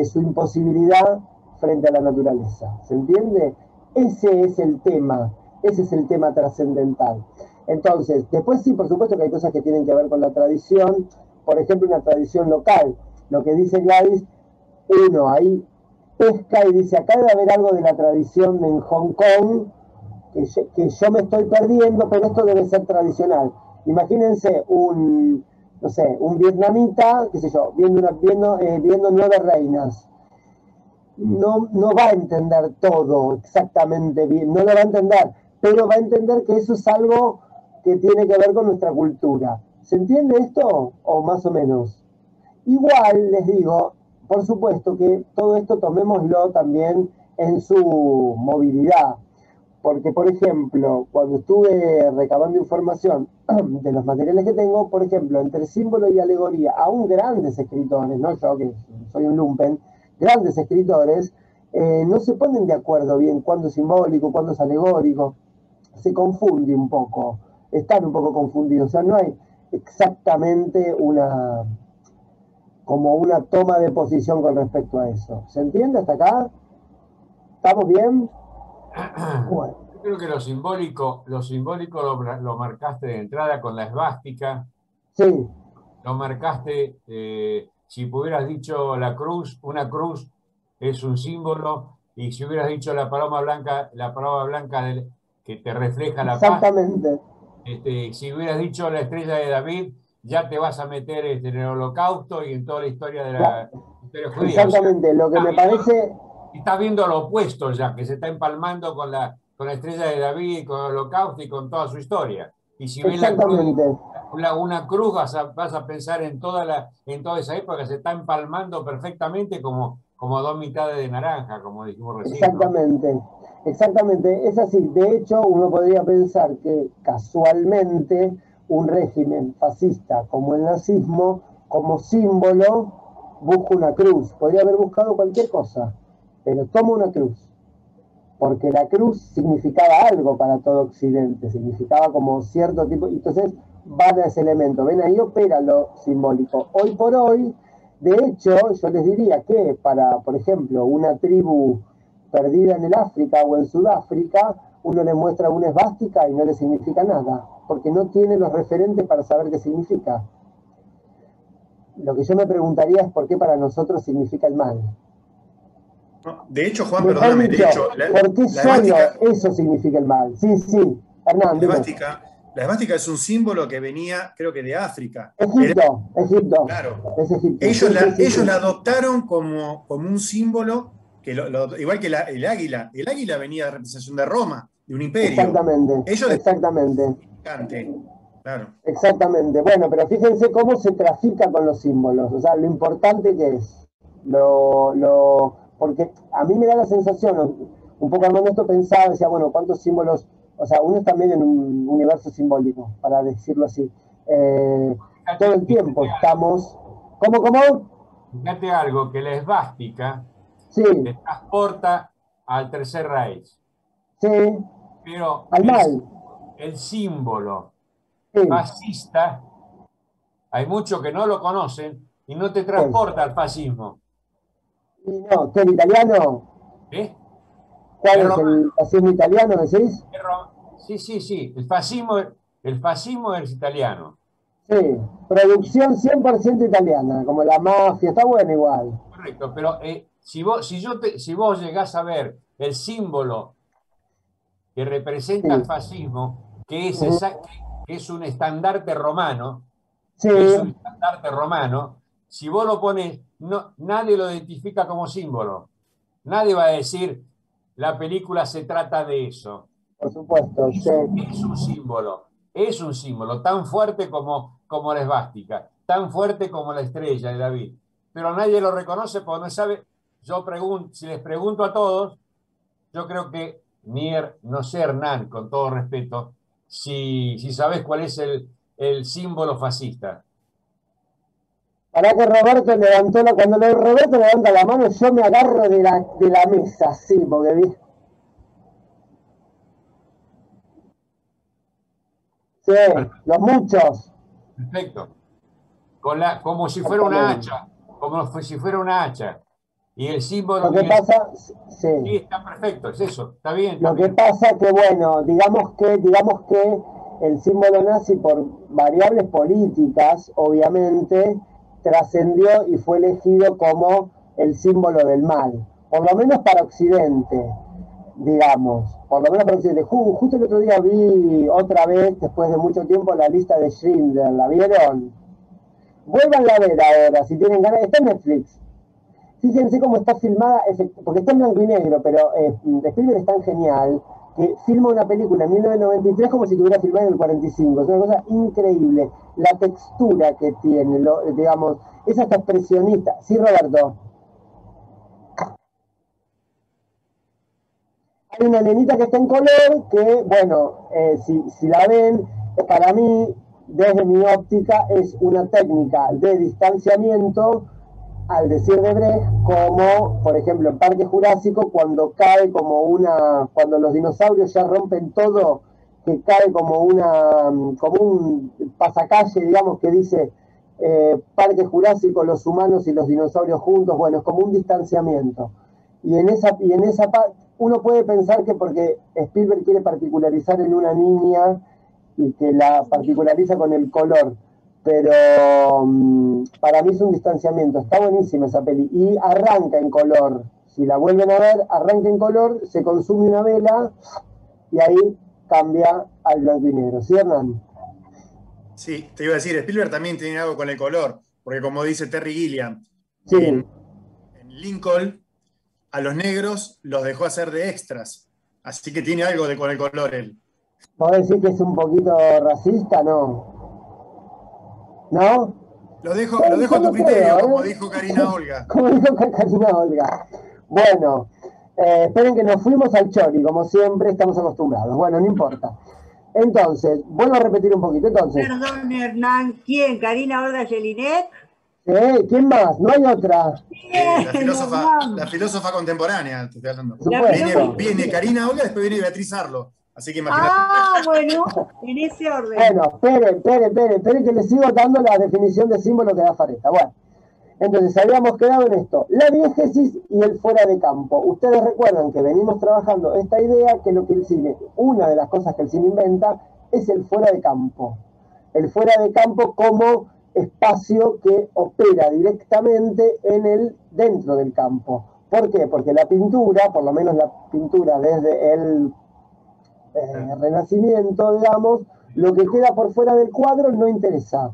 su imposibilidad frente a la naturaleza. ¿Se entiende? Ese es el tema trascendental. Entonces, después sí, por supuesto que hay cosas que tienen que ver con la tradición, por ejemplo, una tradición local. Lo que dice Gladys, uno ahí pesca y dice, acá debe haber algo de la tradición en Hong Kong, que yo me estoy perdiendo, pero esto debe ser tradicional. Imagínense un vietnamita, qué sé yo, viendo Nueve Reinas. No va a entender todo exactamente bien, no lo va a entender, pero va a entender que eso es algo que tiene que ver con nuestra cultura. ¿Se entiende esto? O más o menos. Igual, les digo, por supuesto que todo esto tomémoslo también en su movilidad. Porque, por ejemplo, cuando estuve recabando información de los materiales que tengo, por ejemplo, entre símbolo y alegoría, aún grandes escritores, no yo que soy un lumpen, grandes escritores, no se ponen de acuerdo bien cuándo es simbólico, cuándo es alegórico, se confunde un poco, están un poco confundidos, o sea, no hay exactamente una toma de posición con respecto a eso. ¿Se entiende hasta acá? ¿Estamos bien? Bueno. Yo creo que lo simbólico lo marcaste de entrada con la esvástica. Sí. Lo marcaste, si hubieras dicho la cruz, una cruz es un símbolo, y si hubieras dicho la paloma blanca que te refleja la paz. Exactamente. Si hubieras dicho la estrella de David, ya te vas a meter en el holocausto y en toda la historia de la historia judía. Exactamente, o sea, lo que me parece... Estás viendo lo opuesto ya, que se está empalmando con la estrella de David, con el holocausto y con toda su historia. Y si ves la cruz, una cruz vas a pensar en toda esa época, se está empalmando perfectamente como dos mitades de naranja, como dijimos recién. Exactamente, ¿no? Exactamente, es así. De hecho, uno podría pensar que casualmente un régimen fascista como el nazismo, como símbolo, busca una cruz. Podría haber buscado cualquier cosa, pero toma una cruz. Porque la cruz significaba algo para todo Occidente, significaba como cierto tipo, y entonces van a ese elemento. Ven, ahí opera lo simbólico. Hoy por hoy, de hecho, yo les diría que para, por ejemplo, una tribu perdida en el África o en Sudáfrica, uno le muestra una esvástica y no le significa nada, porque no tiene los referentes para saber qué significa. Lo que yo me preguntaría es por qué para nosotros significa el mal. De hecho, Juan, perdóname, de hecho, ¿por qué solo eso significa el mal? Sí, sí, Hernán. La esvástica es un símbolo que venía, creo que de África. Egipto. Claro. Es Egipto. Ellos la adoptaron como un símbolo, que igual que el águila. El águila venía de representación de Roma, de un imperio. Exactamente. Claro. Exactamente. Bueno, pero fíjense cómo se trafica con los símbolos. O sea, lo importante que es. Porque a mí me da la sensación, un poco armando esto pensaba, decía, bueno, ¿cuántos símbolos? O sea, uno es también en un universo simbólico, para decirlo así. Todo el tiempo estamos... ¿Cómo? Fíjate algo, que la esvástica te transporta al Tercer Reich. Sí. Pero al mal. El símbolo fascista, hay muchos que no lo conocen y no te transporta al fascismo. Y no, ¿qué, el italiano? ¿Cuál es el fascismo italiano, decís? Sí. El fascismo es italiano. Sí, producción 100% italiana, como la mafia, está buena igual. Correcto, pero si vos llegás a ver el símbolo que representa el fascismo, que es un estandarte romano, si vos lo pones, nadie lo identifica como símbolo. Nadie va a decir, la película se trata de eso. Por supuesto, es un símbolo tan fuerte como la esvástica, tan fuerte como la estrella de David. Pero nadie lo reconoce porque no sabe. Si les pregunto a todos, yo creo que no sé, Hernán, con todo respeto, si sabes cuál es el símbolo fascista. Para que Roberto cuando Roberto levanta la mano, yo me agarro de la mesa, sí, porque vi. Sí, los muchos. Perfecto. Como si fuera una hacha. Como si fuera una hacha. Y el símbolo. Lo que pasa. Sí, está perfecto, es eso. Está bien. Lo que pasa que, bueno, digamos que el símbolo nazi, por variables políticas, obviamente, trascendió y fue elegido como el símbolo del mal. Por lo menos para Occidente, digamos. Por lo menos para Occidente. Justo el otro día vi otra vez, después de mucho tiempo, la lista de Schindler. ¿La vieron? Vuélvanla a ver ahora, si tienen ganas. Está en Netflix. Fíjense cómo está filmada, porque está en blanco y negro, pero Spielberg es tan genial que filma una película en 1993 como si estuviera filmada en el 45. Es una cosa increíble. La textura que tiene, digamos, es hasta expresionista. Sí, Roberto. Hay una nenita que está en color que, bueno, si la ven, para mí, desde mi óptica, es una técnica de distanciamiento, al decir de Brecht, como, por ejemplo, en Parque Jurásico, cuando cuando los dinosaurios ya rompen todo, que cae como un pasacalle, digamos, que dice Parque Jurásico, los humanos y los dinosaurios juntos. Bueno, es como un distanciamiento. Y en esa parte, uno puede pensar que porque Spielberg quiere particularizar en una niña y que la particulariza con el color, pero para mí es un distanciamiento. Está buenísima esa peli y arranca en color. Si la vuelven a ver, arranca en color, se consume una vela y ahí cambia al blanco y negro. ¿Sí, Hernán? Sí, te iba a decir, Spielberg también tiene algo con el color, porque como dice Terry Gilliam, sí, en Lincoln a los negros los dejó hacer de extras, así que tiene algo con el color él. ¿Podés decir que es un poquito racista? No. ¿No? Lo dejo a tu criterio, como dijo Karina Olga. Como dijo Karina Olga. Bueno, esperen que nos fuimos al chori, como siempre estamos acostumbrados. Bueno, no importa. Entonces, vuelvo a repetir un poquito. Entonces, perdón, Hernán, ¿quién? ¿Karina Olga Jelinek? ¿Quién más? No hay otra. La filósofa contemporánea, te estoy hablando. Viene Karina Olga, después viene Beatriz Arlo. Así que imagínate. Bueno, en ese orden. Bueno, esperen que les sigo dando la definición de símbolo que da Fareta. Bueno, Entonces, habíamos quedado en esto, la diégesis y el fuera de campo. Ustedes recuerdan que venimos trabajando esta idea que lo que el cine, una de las cosas que el cine inventa, es el fuera de campo. El fuera de campo como espacio que opera directamente dentro del campo. ¿Por qué? Porque la pintura, por lo menos la pintura desde el Renacimiento, digamos, lo que queda por fuera del cuadro no interesa.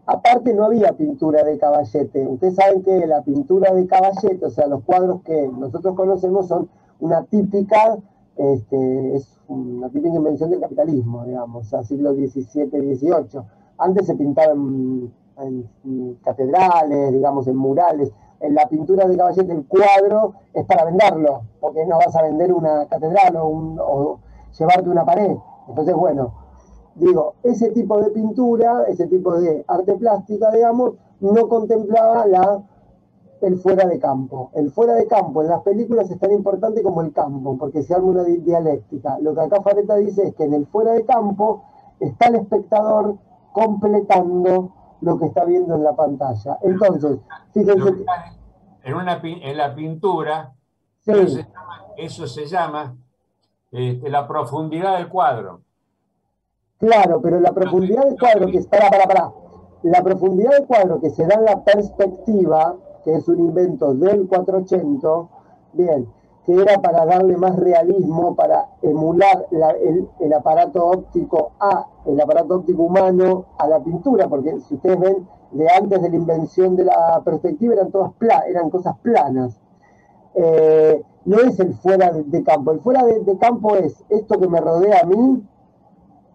Aparte no había pintura de caballete. Ustedes saben que la pintura de caballete, o sea, los cuadros que nosotros conocemos son una típica, es una típica invención del capitalismo, digamos, o sea, siglo XVII, XVIII. Antes se pintaban en catedrales, digamos, en murales. En la pintura de caballete, el cuadro es para venderlo, porque no vas a vender una catedral o llevarte una pared. Entonces, bueno, digo, ese tipo de pintura, ese tipo de arte plástica, digamos, no contemplaba el fuera de campo. El fuera de campo en las películas es tan importante como el campo, porque se arma una dialéctica. Lo que acá Fareta dice es que en el fuera de campo está el espectador completando lo que está viendo en la pantalla. Entonces, fíjense... En la pintura, sí. eso se llama la profundidad del cuadro. Claro, pero la profundidad del cuadro que la profundidad del cuadro que se da en la perspectiva, que es un invento del 480, bien, que era para darle más realismo, para emular el aparato óptico humano a la pintura, porque si ustedes ven, de antes de la invención de la perspectiva eran cosas planas. No es el fuera de campo, el fuera de campo es esto que me rodea a mí,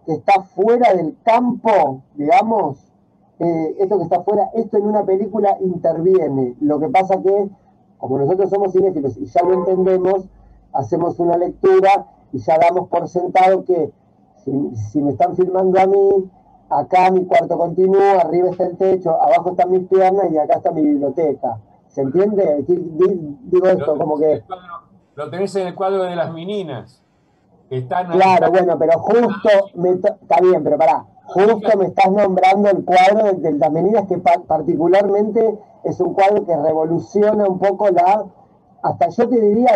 que está fuera del campo, digamos, esto que está fuera, esto en una película interviene. Lo que pasa que, como nosotros somos cinéfilos y ya lo entendemos, hacemos una lectura y ya damos por sentado que si me están filmando a mí, acá mi cuarto continúa, arriba está el techo, abajo están mis piernas y acá está mi biblioteca. ¿Se entiende? Digo esto, como que... Lo tenés en el cuadro de las meninas. Claro, bueno, pero justo, está bien, pero pará, justo me estás nombrando el cuadro de las meninas, que particularmente es un cuadro que revoluciona un poco hasta yo te diría,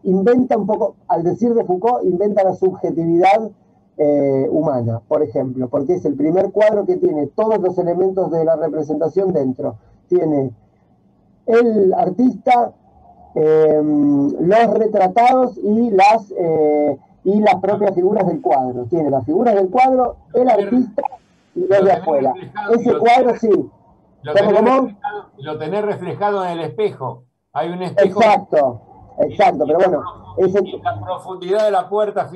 inventa un poco, al decir de Foucault, inventa la subjetividad humana, por ejemplo, porque es el primer cuadro que tiene todos los elementos de la representación dentro. Tiene el artista, los retratados y las propias figuras del cuadro. Tiene las figuras del cuadro, el artista y los de afuera. Ese cuadro sí. Lo tenés reflejado en el espejo. Hay un espejo. Exacto, pero bueno. La profundidad de la puerta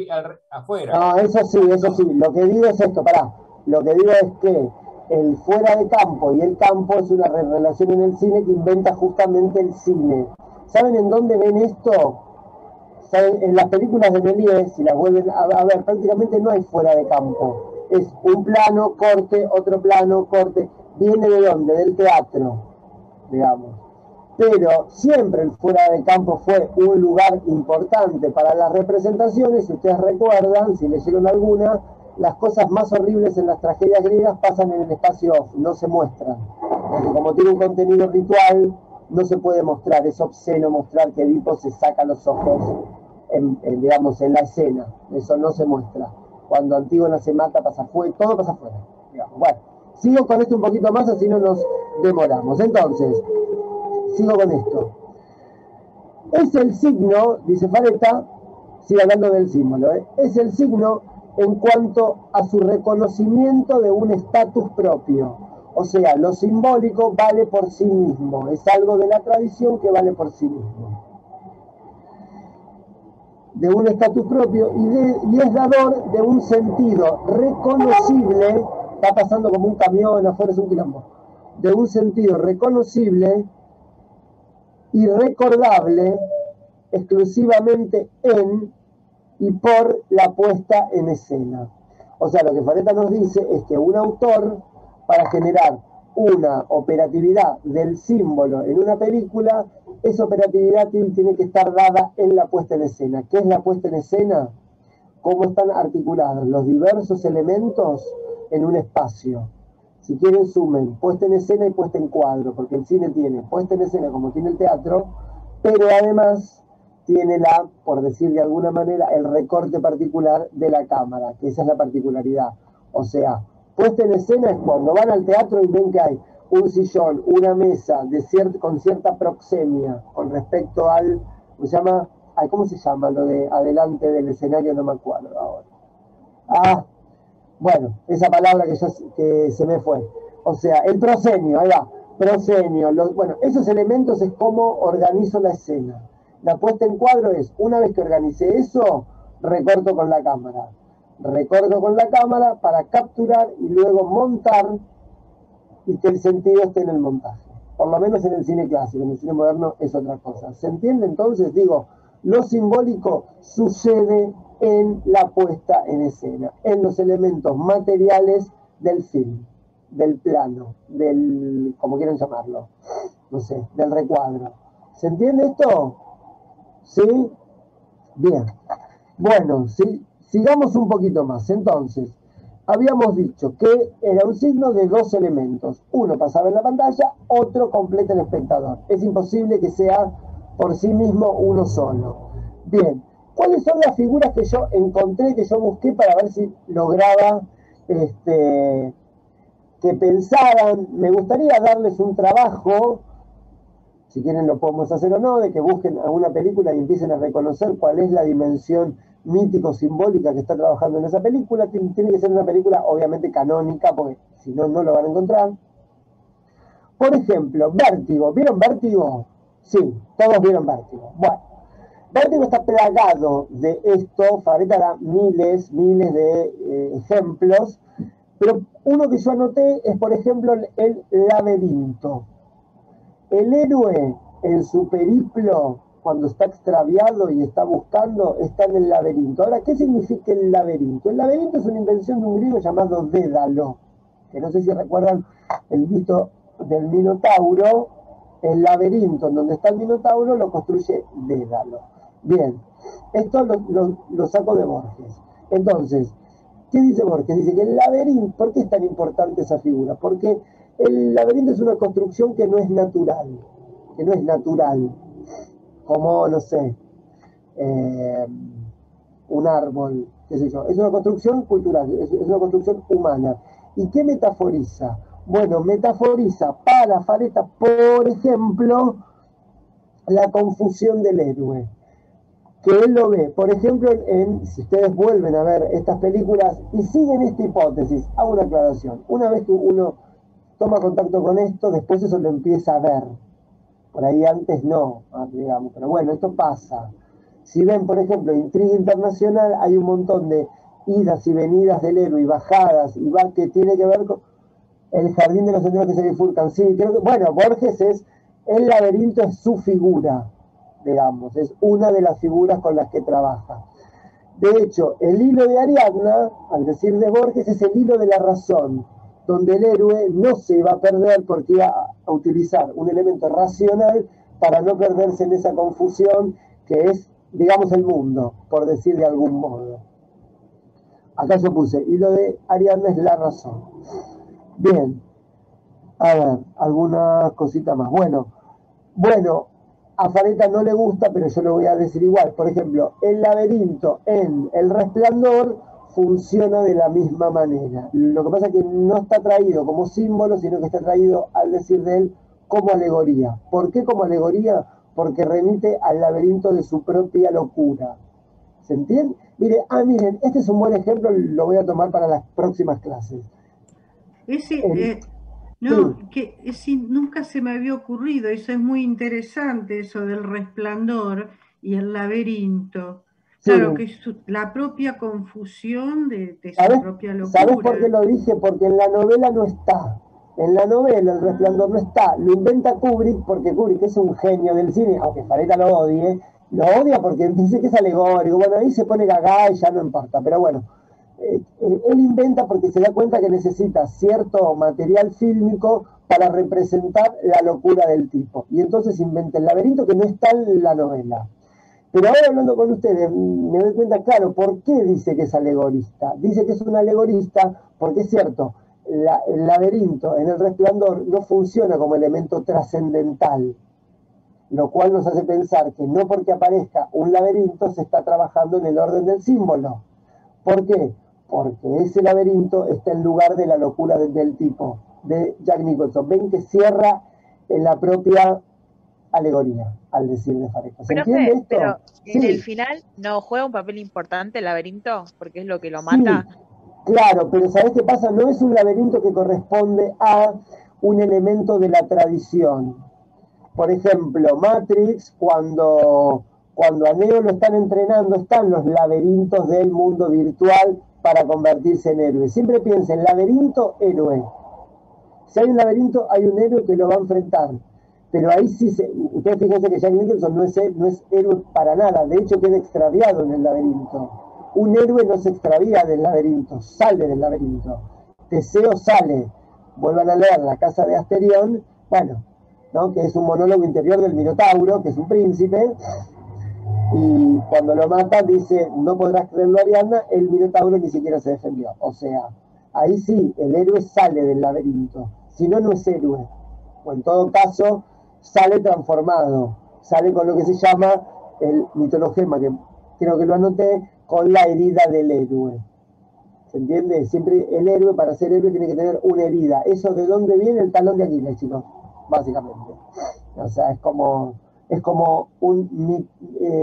afuera. No, eso sí. Lo que digo es esto, Lo que digo es que el fuera de campo y el campo es una relación en el cine que inventa justamente el cine. ¿Saben en dónde ven esto? En las películas de Méliès, si las vuelven a ver, prácticamente no hay fuera de campo. Es un plano, corte, otro plano, corte. ¿Viene de dónde? Del teatro, digamos. Pero siempre el fuera de campo fue un lugar importante para las representaciones. Si ustedes recuerdan, si leyeron alguna, las cosas más horribles en las tragedias griegas pasan en el espacio off, no se muestran. Porque como tiene un contenido ritual, no se puede mostrar. Es obsceno mostrar que Edipo se saca los ojos digamos, en la escena. Eso no se muestra. Cuando Antígona se mata, todo pasa afuera. Bueno, sigo con esto un poquito más, así no nos demoramos. Entonces, sigo con esto. Es el signo, dice Fareta, sigue hablando del símbolo, es el signo en cuanto a su reconocimiento de un estatus propio. O sea, lo simbólico vale por sí mismo, es algo de la tradición que vale por sí mismo. De un estatus propio y es dador de un sentido reconocible, está pasando como un camión afuera, es un quilombo, de un sentido reconocible y recordable exclusivamente en y por la puesta en escena. O sea, lo que Fareta nos dice es que un autor, para generar una operatividad del símbolo en una película, esa operatividad tiene que estar dada en la puesta en escena. ¿Qué es la puesta en escena? ¿Cómo están articulados los diversos elementos en un espacio? si quieren sumen puesta en escena y puesta en cuadro, porque el cine tiene puesta en escena como tiene el teatro, pero además tiene por decir de alguna manera, el recorte particular de la cámara, que esa es la particularidad. O sea, puesta en escena es cuando van al teatro y ven que hay un sillón, una mesa con cierta proxemia con respecto al, ¿cómo se llama lo de adelante del escenario? No me acuerdo ahora. Bueno, esa palabra que se me fue. O sea, el proscenio, ahí va, proscenio. Bueno, esos elementos es cómo organizo la escena. La puesta en cuadro es, una vez que organicé eso, recorto con la cámara. Recorto con la cámara para capturar y luego montar y que el sentido esté en el montaje. Por lo menos en el cine clásico, en el cine moderno es otra cosa. ¿Se entiende? Entonces, digo, lo simbólico sucede en la puesta en escena, en los elementos materiales del film, del plano, del, como quieran llamarlo, no sé, del recuadro. ¿Se entiende esto? ¿Sí? Bien. Bueno, sigamos un poquito más. Entonces, habíamos dicho que era un signo de dos elementos. Uno pasaba en la pantalla, otro completa el espectador. Es imposible que sea por sí mismo uno solo. Bien, ¿cuáles son las figuras que yo encontré, que yo busqué para ver si lograba que pensaran? Me gustaría darles un trabajo, si quieren lo podemos hacer o no, de que busquen alguna película y empiecen a reconocer cuál es la dimensión mítico-simbólica que está trabajando en esa película. Tiene que ser una película obviamente canónica, porque si no, no lo van a encontrar. Por ejemplo, Vértigo. ¿Vieron Vértigo? Sí, todos vieron Vértigo. Bueno, Vértigo está plagado de esto. Fabretá da miles de ejemplos, pero uno que yo anoté es, por ejemplo, el laberinto. El héroe en su periplo, cuando está extraviado y está buscando, está en el laberinto. Ahora, ¿qué significa el laberinto? El laberinto es una invención de un griego llamado Dédalo, que no sé si recuerdan el mito del Minotauro. El laberinto en donde está el Minotauro lo construye Dédalo. Bien, esto lo saco de Borges. Entonces, ¿qué dice Borges? Dice que el laberinto, ¿por qué es tan importante esa figura? Porque el laberinto es una construcción que no es natural, como, no sé, un árbol, qué sé yo. Es una construcción cultural, es una construcción humana. ¿Y qué metaforiza? Bueno, metaforiza para Fabretá, por ejemplo, la confusión del héroe, que él lo ve, por ejemplo, si ustedes vuelven a ver estas películas y siguen esta hipótesis, hago una aclaración. Una vez que uno toma contacto con esto, después eso lo empieza a ver. Por ahí antes no, digamos, pero bueno, esto pasa. Si ven, por ejemplo, Intriga Internacional, hay un montón de idas y venidas del héroe y bajadas, y va que tiene que ver con el jardín de los senderos que se bifurcan. Sí, creo que, bueno, Borges el laberinto es su figura, digamos, es una de las figuras con las que trabaja. De hecho, el hilo de Ariadna, al decir de Borges, es el hilo de la razón, donde el héroe no se va a perder porque va a utilizar un elemento racional para no perderse en esa confusión que es, digamos, el mundo, por decir de algún modo. Acá yo puse, hilo de Ariadna es la razón. Bien, a ver, alguna cosita más. Bueno, a Fabretá no le gusta, pero yo lo voy a decir igual. Por ejemplo, el laberinto en El Resplandor funciona de la misma manera. Lo que pasa es que no está traído como símbolo, sino que está traído, al decir de él, como alegoría. ¿Por qué como alegoría? Porque remite al laberinto de su propia locura. ¿Se entiende? Miren, este es un buen ejemplo, lo voy a tomar para las próximas clases. Nunca se me había ocurrido, eso es muy interesante, eso del resplandor y el laberinto. Claro, sí, que es la propia confusión de su propia locura. ¿Sabes por qué lo dije? Porque en la novela no está. En la novela El Resplandor no está. Lo inventa Kubrick porque Kubrick es un genio del cine, aunque Fabretá lo odia porque dice que es alegórico. Bueno, ahí se pone gaga y ya no importa, pero bueno. Él inventa porque se da cuenta que necesita cierto material fílmico para representar la locura del tipo. Y entonces inventa el laberinto que no está en la novela. Pero ahora hablando con ustedes, me doy cuenta, claro, ¿por qué dice que es alegorista? Dice que es un alegorista porque es cierto, el laberinto en El Resplandor no funciona como elemento trascendental, lo cual nos hace pensar que no porque aparezca un laberinto se está trabajando en el orden del símbolo. ¿Por qué? Porque ese laberinto está en lugar de la locura del tipo, de Jack Nicholson. Ven que cierra en la propia alegoría, al decir de Fareco. ¿Se entiende esto? Pero sí. En el final no juega un papel importante el laberinto, porque es lo que lo mata. Sí, claro, pero ¿sabés qué pasa? No es un laberinto que corresponde a un elemento de la tradición. Por ejemplo, Matrix, cuando a Neo lo están entrenando, están los laberintos del mundo virtual para convertirse en héroe. Siempre piensen, laberinto, héroe. Si hay un laberinto, hay un héroe que lo va a enfrentar. Pero ahí sí, ustedes fíjense que Jack Nicholson no es héroe para nada, de hecho queda extraviado en el laberinto. Un héroe no se extravía del laberinto, sale del laberinto. Teseo sale. Vuelvan a leer La Casa de Asterión, bueno, ¿no? Que es un monólogo interior del Minotauro, que es un príncipe, y cuando lo mata dice, no podrás creerlo, Ariadna, el Minotauro ni siquiera se defendió. O sea, ahí sí, el héroe sale del laberinto, si no, no es héroe. O en todo caso, sale transformado, sale con lo que se llama el mitologema, que creo que lo anoté, con la herida del héroe. ¿Se entiende? Siempre el héroe, para ser héroe, tiene que tener una herida. ¿Eso de dónde viene? El talón de Aquiles, chicos, básicamente. O sea, es como un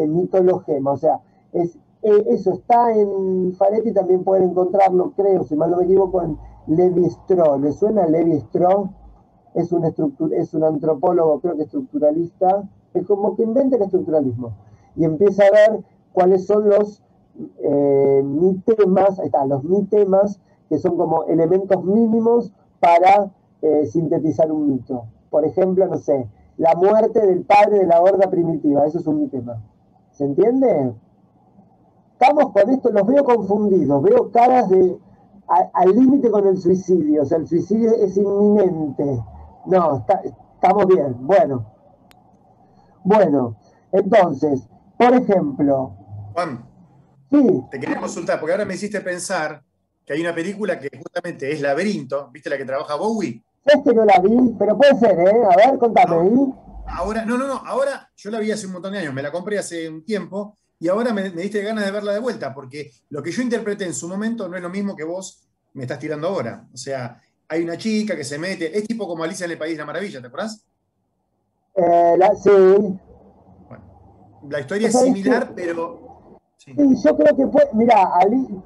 mitologema. O sea, eso está en Faretti, también pueden encontrarlo, creo, si mal no me equivoco, en Levi-Strauss. ¿Le suena Levi-Strauss? Es un antropólogo, creo que estructuralista, es como que inventa el estructuralismo y empieza a ver cuáles son los mitemas, ahí está, los mitemas, que son como elementos mínimos para sintetizar un mito. Por ejemplo, no sé, la muerte del padre de la horda primitiva, eso es un mitema. ¿Se entiende? Estamos con esto, los veo confundidos, veo caras al límite con el suicidio, o sea, el suicidio es inminente. No, estamos bien. Bueno, entonces, por ejemplo... Juan, sí. Te quería consultar, porque ahora me hiciste pensar que hay una película que justamente es Laberinto, ¿viste la que trabaja Bowie? Es que no la vi, pero puede ser, ¿eh? A ver, contame. Ahora yo la vi hace un montón de años, me la compré hace un tiempo, y ahora me diste ganas de verla de vuelta, porque lo que yo interpreté en su momento no es lo mismo que vos me estás tirando ahora. O sea, hay una chica que se mete, es tipo como Alicia en el País de la Maravilla, ¿te acordás? Sí. Bueno, la historia es similar, pero... Sí, yo creo que fue, mira,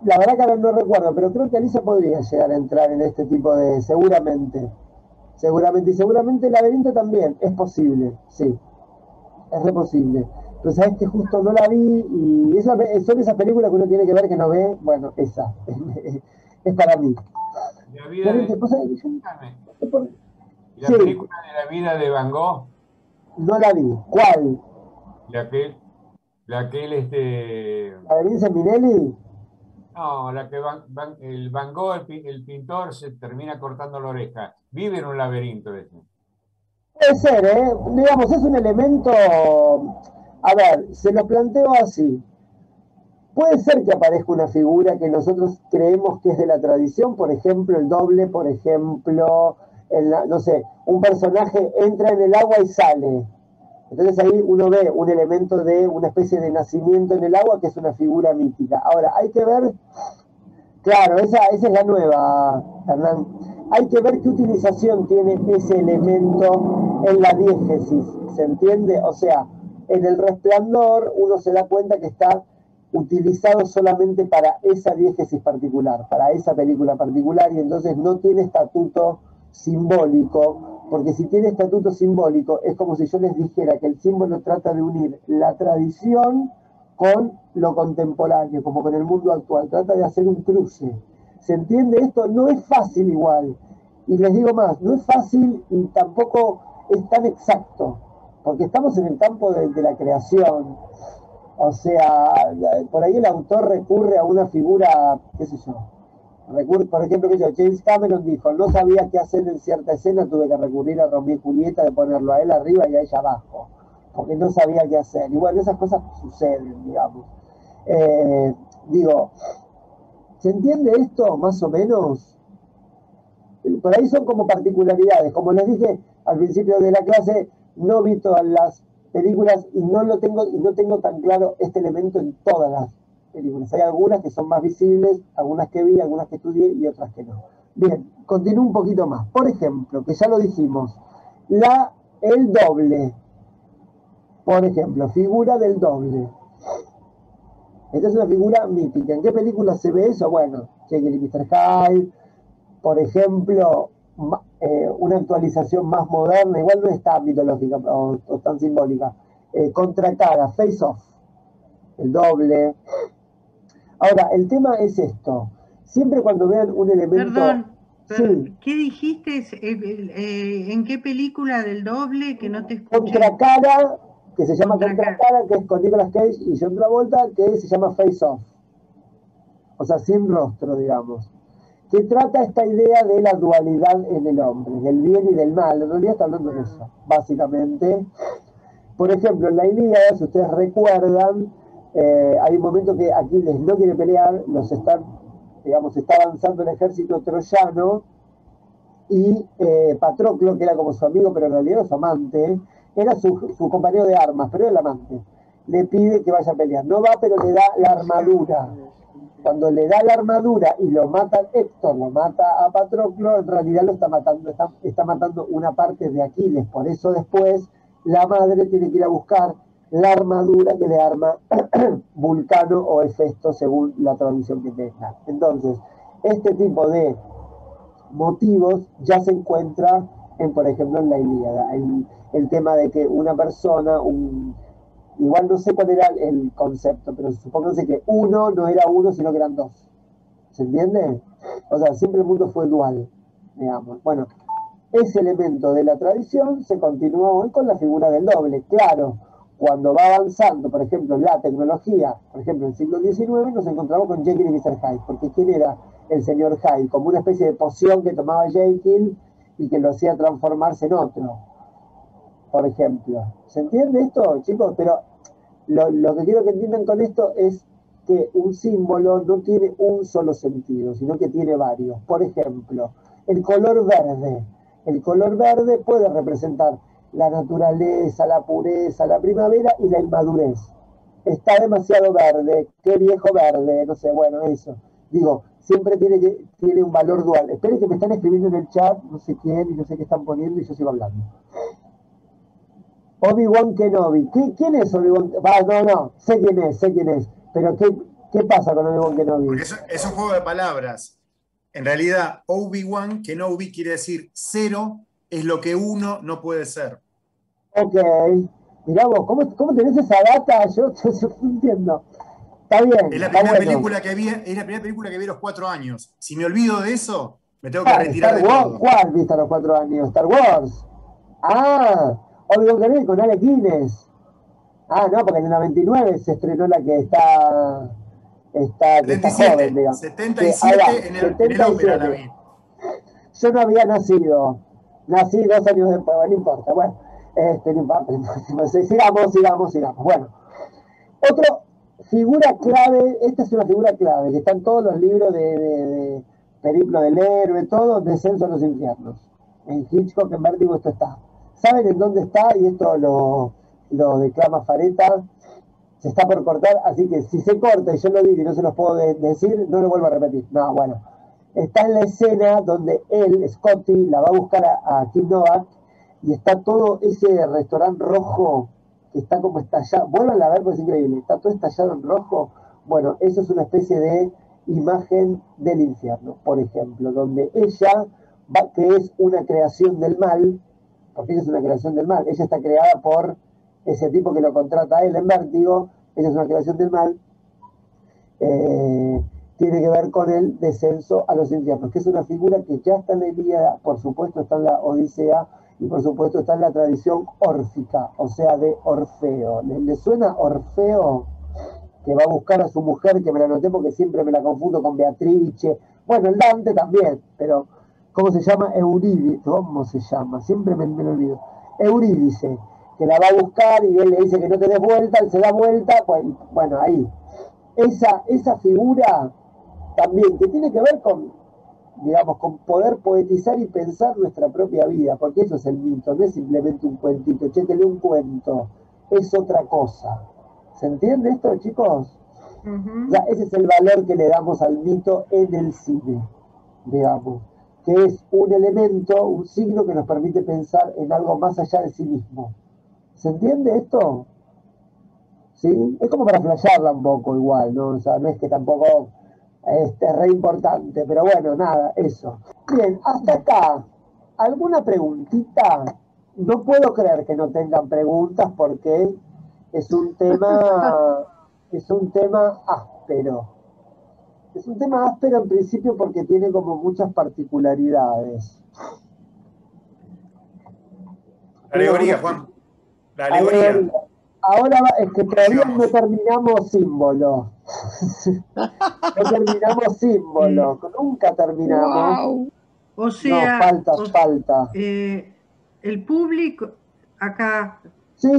la verdad que ahora no recuerdo, pero creo que Alicia podría llegar a entrar en este tipo de, seguramente, y seguramente el laberinto también, es posible, sí, es re posible. Pero sabes que justo no la vi y son esas películas que uno tiene que ver que no ve, bueno, esa, es para mí. La vida de... ¿Y la película de la vida de Van Gogh? No la vi. ¿Cuál? ¿La de Vincent Minnelli? No, la que el Van Gogh, el pintor, se termina cortando la oreja. Vive en un laberinto ese. Puede ser, ¿eh? Digamos, es un elemento... A ver, se lo planteo así. Puede ser que aparezca una figura que nosotros creemos que es de la tradición, por ejemplo, el doble, por ejemplo, no sé, un personaje entra en el agua y sale. Entonces ahí uno ve un elemento de una especie de nacimiento en el agua que es una figura mítica. Ahora, hay que ver, claro, esa es la nueva, Hernán. Hay que ver qué utilización tiene ese elemento en la diégesis, ¿se entiende? O sea, en El Resplandor uno se da cuenta que está utilizado solamente para esa diégesis particular, para esa película particular, y entonces no tiene estatuto simbólico, porque si tiene estatuto simbólico es como si yo les dijera que el símbolo trata de unir la tradición con lo contemporáneo, como con el mundo actual, trata de hacer un cruce. ¿Se entiende esto? No es fácil igual, y les digo más, no es fácil y tampoco es tan exacto, porque estamos en el campo de la creación. O sea, por ahí el autor recurre a una figura, qué sé yo, por ejemplo, James Cameron dijo, no sabía qué hacer en cierta escena, tuve que recurrir a Romeo y Julieta, de ponerlo a él arriba y a ella abajo, porque no sabía qué hacer. Y bueno, esas cosas suceden, digamos. Digo, ¿se entiende esto más o menos? por ahí son como particularidades. Como les dije al principio de la clase, no vi todas las películas y no tengo tan claro este elemento en todas las películas. Hay algunas que son más visibles, algunas que vi, algunas que estudié y otras que no. Bien, continúo un poquito más. Por ejemplo, que ya lo dijimos, el doble. Por ejemplo, figura del doble. Esta es una figura mítica. ¿En qué película se ve eso? Bueno, Jekyll y Mr. Hyde. Por ejemplo, una actualización más moderna, igual no es tan mitológica o tan simbólica. Contracara, Face Off, el doble. Ahora, el tema es esto. Siempre cuando vean un elemento... Perdón, sí. ¿qué dijiste? ¿En qué película del doble que no te escuché? Contracara, que se llama Contracara, que es con Nicolas Cage y John Travolta, que se llama Face Off. O sea, sin rostro, digamos. Que trata esta idea de la dualidad en el hombre, del bien y del mal. En realidad está hablando de eso, básicamente. Por ejemplo, en la Ilíada, si ustedes recuerdan, hay un momento que Aquiles no quiere pelear, está avanzando el ejército troyano, y Patroclo, que era como su amigo, pero en realidad era su amante, era su compañero de armas, pero era el amante, le pide que vaya a pelear. No va, pero le da la armadura. Cuando le da la armadura y lo mata Héctor, lo mata a Patroclo, en realidad lo está matando una parte de Aquiles. Por eso después la madre tiene que ir a buscar la armadura que le arma Vulcano o Hefesto, según la tradición que tenga. Entonces, este tipo de motivos ya se encuentra por ejemplo, en la Ilíada. El tema de que una persona, igual no sé cuál era el concepto, pero supónganse que uno no era uno, sino que eran dos. ¿Se entiende? O sea, siempre el mundo fue dual, digamos. Bueno, ese elemento de la tradición se continúa hoy con la figura del doble. Claro, cuando va avanzando, por ejemplo, la tecnología, por ejemplo, en el siglo XIX, nos encontramos con Jekyll y Mr. Hyde, porque ¿quién era el señor Hyde? Como una especie de poción que tomaba Jekyll y que lo hacía transformarse en otro, por ejemplo. ¿Se entiende esto, chicos? Pero lo que quiero que entiendan con esto es que un símbolo no tiene un solo sentido, sino que tiene varios. Por ejemplo, el color verde. El color verde puede representar la naturaleza, la pureza, la primavera y la inmadurez. Está demasiado verde, qué viejo verde, no sé, bueno, eso. Digo, siempre tiene un valor dual. Esperen que me están escribiendo en el chat, no sé quién y no sé qué están poniendo y yo sigo hablando. Obi-Wan Kenobi. ¿Quién es Obi-Wan? No, sé quién es. Pero ¿qué pasa con Obi-Wan Kenobi? Porque es un juego de palabras. En realidad, Obi-Wan Kenobi quiere decir 0 es lo que 1 no puede ser. Ok. Mirá vos, ¿cómo tenés esa data? Yo no entiendo. Está bien. Es la primera película que vi a los 4 años. Si me olvido de eso, me tengo que retirar de todo. ¿Cuál viste a los 4 años? Star Wars. Obi-Wan Kenobi con Alec Guinness. No, porque en el 99 se estrenó la que está 77, joven, digamos. 77 en el ópera la vi. Yo no había nacido. Nací 2 años después, no importa. Bueno, no importa. Sigamos. Bueno, otra figura clave, esta es una figura clave, que está en todos los libros de Periplo del Héroe, todo, Descenso a los Infiernos. En Hitchcock, en Vértigo, esto está. ¿Saben en dónde está? Y esto lo declama Fareta. Se está por cortar, así que si se corta y yo lo digo y no se los puedo decir, no lo vuelvo a repetir. No, bueno. Está en la escena donde él, Scotty, la va a buscar a Kim Novak y está todo ese restaurante rojo que está como estallado. Vuelvan a ver porque es increíble. Está todo estallado en rojo. Bueno, eso es una especie de imagen del infierno, por ejemplo, donde ella, que es una creación del mal, porque ella es una creación del mal, ella está creada por ese tipo que lo contrata a él en Vértigo, ella es una creación del mal, tiene que ver con el descenso a los infiernos, que es una figura que ya está en la Ilíada, por supuesto está en la Odisea, y por supuesto está en la tradición órfica, o sea, de Orfeo. ¿Le suena Orfeo? Que va a buscar a su mujer, que me la anoté porque siempre me la confundo con Beatrice. Bueno, el Dante también, pero ¿cómo se llama? Eurídice. ¿Cómo se llama? Siempre me lo olvido. Eurídice, que la va a buscar y él le dice que no te des vuelta, él se da vuelta, pues, bueno, ahí. Esa figura también, que tiene que ver con digamos, con poder poetizar y pensar nuestra propia vida, porque eso es el mito, no es simplemente un cuentito, che, te leo un cuento, es otra cosa. ¿Se entiende esto, chicos? O sea, ese es el valor que le damos al mito en el cine, digamos, que es un elemento, un signo que nos permite pensar en algo más allá de sí mismo. ¿Se entiende esto? ¿Sí? Es como para flashearla un poco igual, ¿no? O sea, no es que tampoco es re importante, pero bueno, nada, eso. Bien, hasta acá, ¿alguna preguntita? No puedo creer que no tengan preguntas porque es un tema, es un tema áspero. Es un tema áspero en principio porque tiene como muchas particularidades. La alegoría, Juan. La alegoría. Ahora es que todavía no terminamos símbolo. No terminamos símbolo. Nunca terminamos. Wow. O sea, no, falta. El público, acá, sí.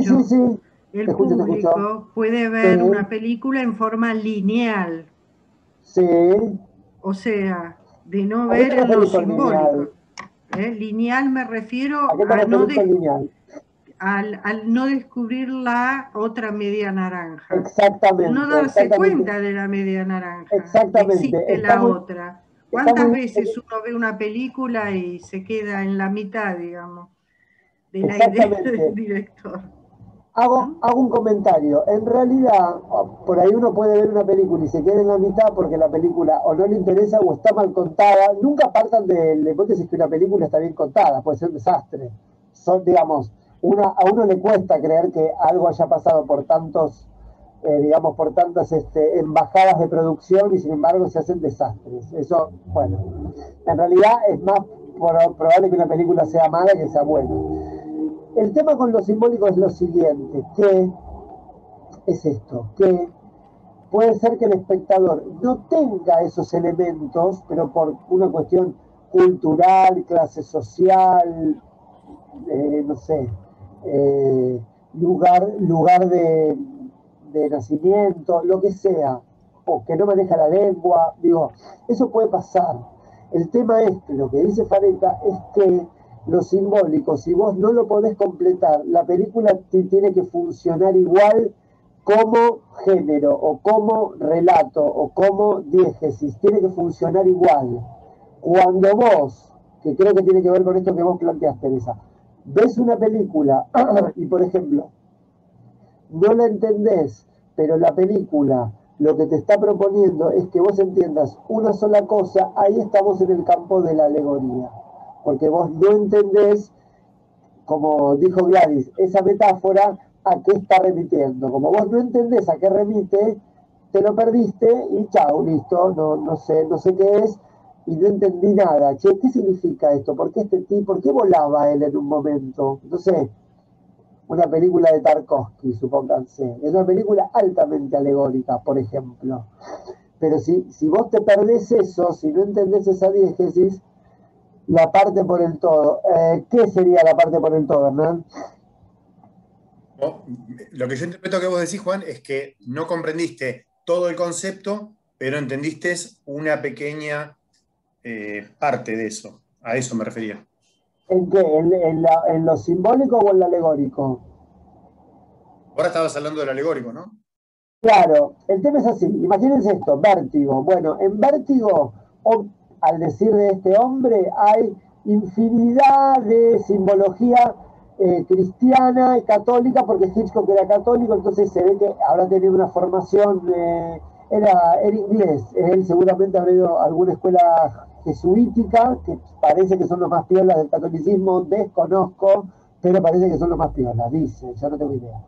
El público puede ver una película en forma lineal. Sí. O sea, de no ver en lo simbólico. Lineal me refiero al no descubrir la otra media naranja. Exactamente. No darse cuenta de la media naranja. Exactamente. Existe la otra. ¿Cuántas veces uno ve una película y se queda en la mitad, digamos, de la idea del director? Hago un comentario. En realidad, por ahí uno puede ver una película y se queda en la mitad porque la película o no le interesa o está mal contada. Nunca partan de la hipótesis que una película está bien contada, puede ser un desastre. Digamos, a uno le cuesta creer que algo haya pasado por tantos, digamos, por tantas embajadas de producción y sin embargo se hacen desastres. Eso, bueno, en realidad es más probable que una película sea mala que sea buena. El tema con lo simbólico es lo siguiente, que es esto, que puede ser que el espectador no tenga esos elementos, pero por una cuestión cultural, clase social, no sé, lugar de nacimiento, lo que sea, o que no maneja la lengua, digo, eso puede pasar. El tema lo que dice Fareca es que lo simbólico, si vos no lo podés completar, la película tiene que funcionar igual como género, o como relato, o como diégesis, tiene que funcionar igual. Cuando vos, que creo que tiene que ver con esto que vos planteaste, Teresa, ves una película y, por ejemplo, no la entendés, pero la película lo que te está proponiendo es que vos entiendas una sola cosa, ahí estamos en el campo de la alegoría. Porque vos no entendés, como dijo Gladys, esa metáfora a qué está remitiendo. Como vos no entendés a qué remite, te lo perdiste y chao, listo, no sé qué es y no entendí nada. Che, ¿qué significa esto? ¿Por qué por qué volaba él en un momento? No sé, una película de Tarkovsky, supónganse. Es una película altamente alegórica, por ejemplo. Pero si vos te perdés eso, si no entendés esa diégesis, la parte por el todo. ¿Qué sería la parte por el todo, Hernán? Lo que yo interpreto que vos decís, Juan, es que no comprendiste todo el concepto, pero entendiste una pequeña parte de eso. A eso me refería. ¿En qué? ¿En lo simbólico o en lo alegórico? Ahora estabas hablando del alegórico, ¿no? Claro, el tema es así. Imagínense esto, Vértigo. Bueno, en Vértigo, al decir de este hombre, hay infinidad de simbología cristiana y católica, porque Hitchcock era católico, entonces se ve que habrá tenido una formación, era inglés, él seguramente habrá ido a alguna escuela jesuítica, que parece que son los más piolas del catolicismo, desconozco, pero parece que son los más piolas, dice, yo no tengo idea.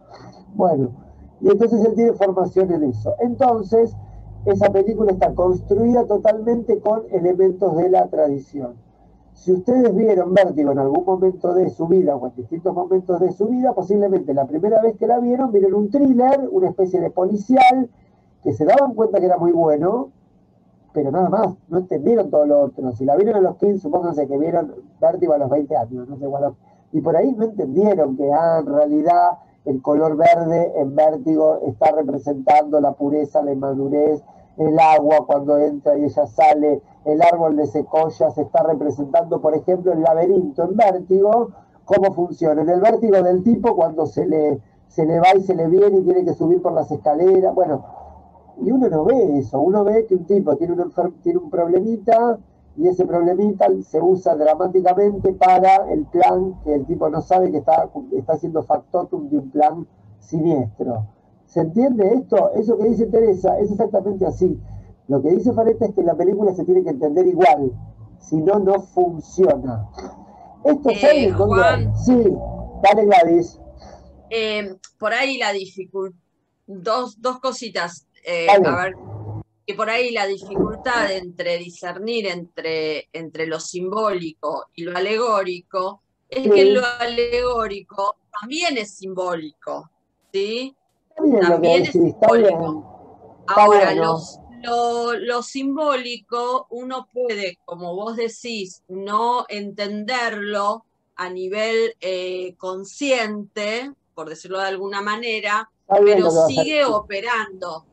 Bueno, y entonces él tiene formación en eso. Entonces, esa película está construida totalmente con elementos de la tradición. Si ustedes vieron Vértigo en algún momento de su vida o en distintos momentos de su vida, posiblemente la primera vez que la vieron un thriller, una especie de policial, que se daban cuenta que era muy bueno, pero nada más, no entendieron todo lo otro. Si la vieron a los 15, supónganse que vieron Vértigo a los 20 años, no sé cuál. Y por ahí no entendieron que en realidad el color verde en Vértigo está representando la pureza, la inmadurez el agua cuando entra y ella sale, el árbol de secoya se está representando, por ejemplo, el laberinto en Vértigo, cómo funciona. En el Vértigo del tipo cuando se le va y se le viene y tiene que subir por las escaleras, bueno, y uno no ve eso, uno ve que un tipo tiene un problemita y ese problemita se usa dramáticamente para el plan que el tipo no sabe que está haciendo factotum de un plan siniestro. ¿Se entiende esto? Eso que dice Teresa es exactamente así. Lo que dice Fareta es que la película se tiene que entender igual, si no, no funciona. Esto sale Juan, sí, dale Gladys. Por ahí la dificultad, dos cositas, a ver, que por ahí la dificultad entre discernir entre lo simbólico y lo alegórico es que lo alegórico también es simbólico, ¿sí? También es simbólico. Ahora, lo simbólico uno puede, como vos decís, no entenderlo a nivel consciente, por decirlo de alguna manera, pero sigue operando,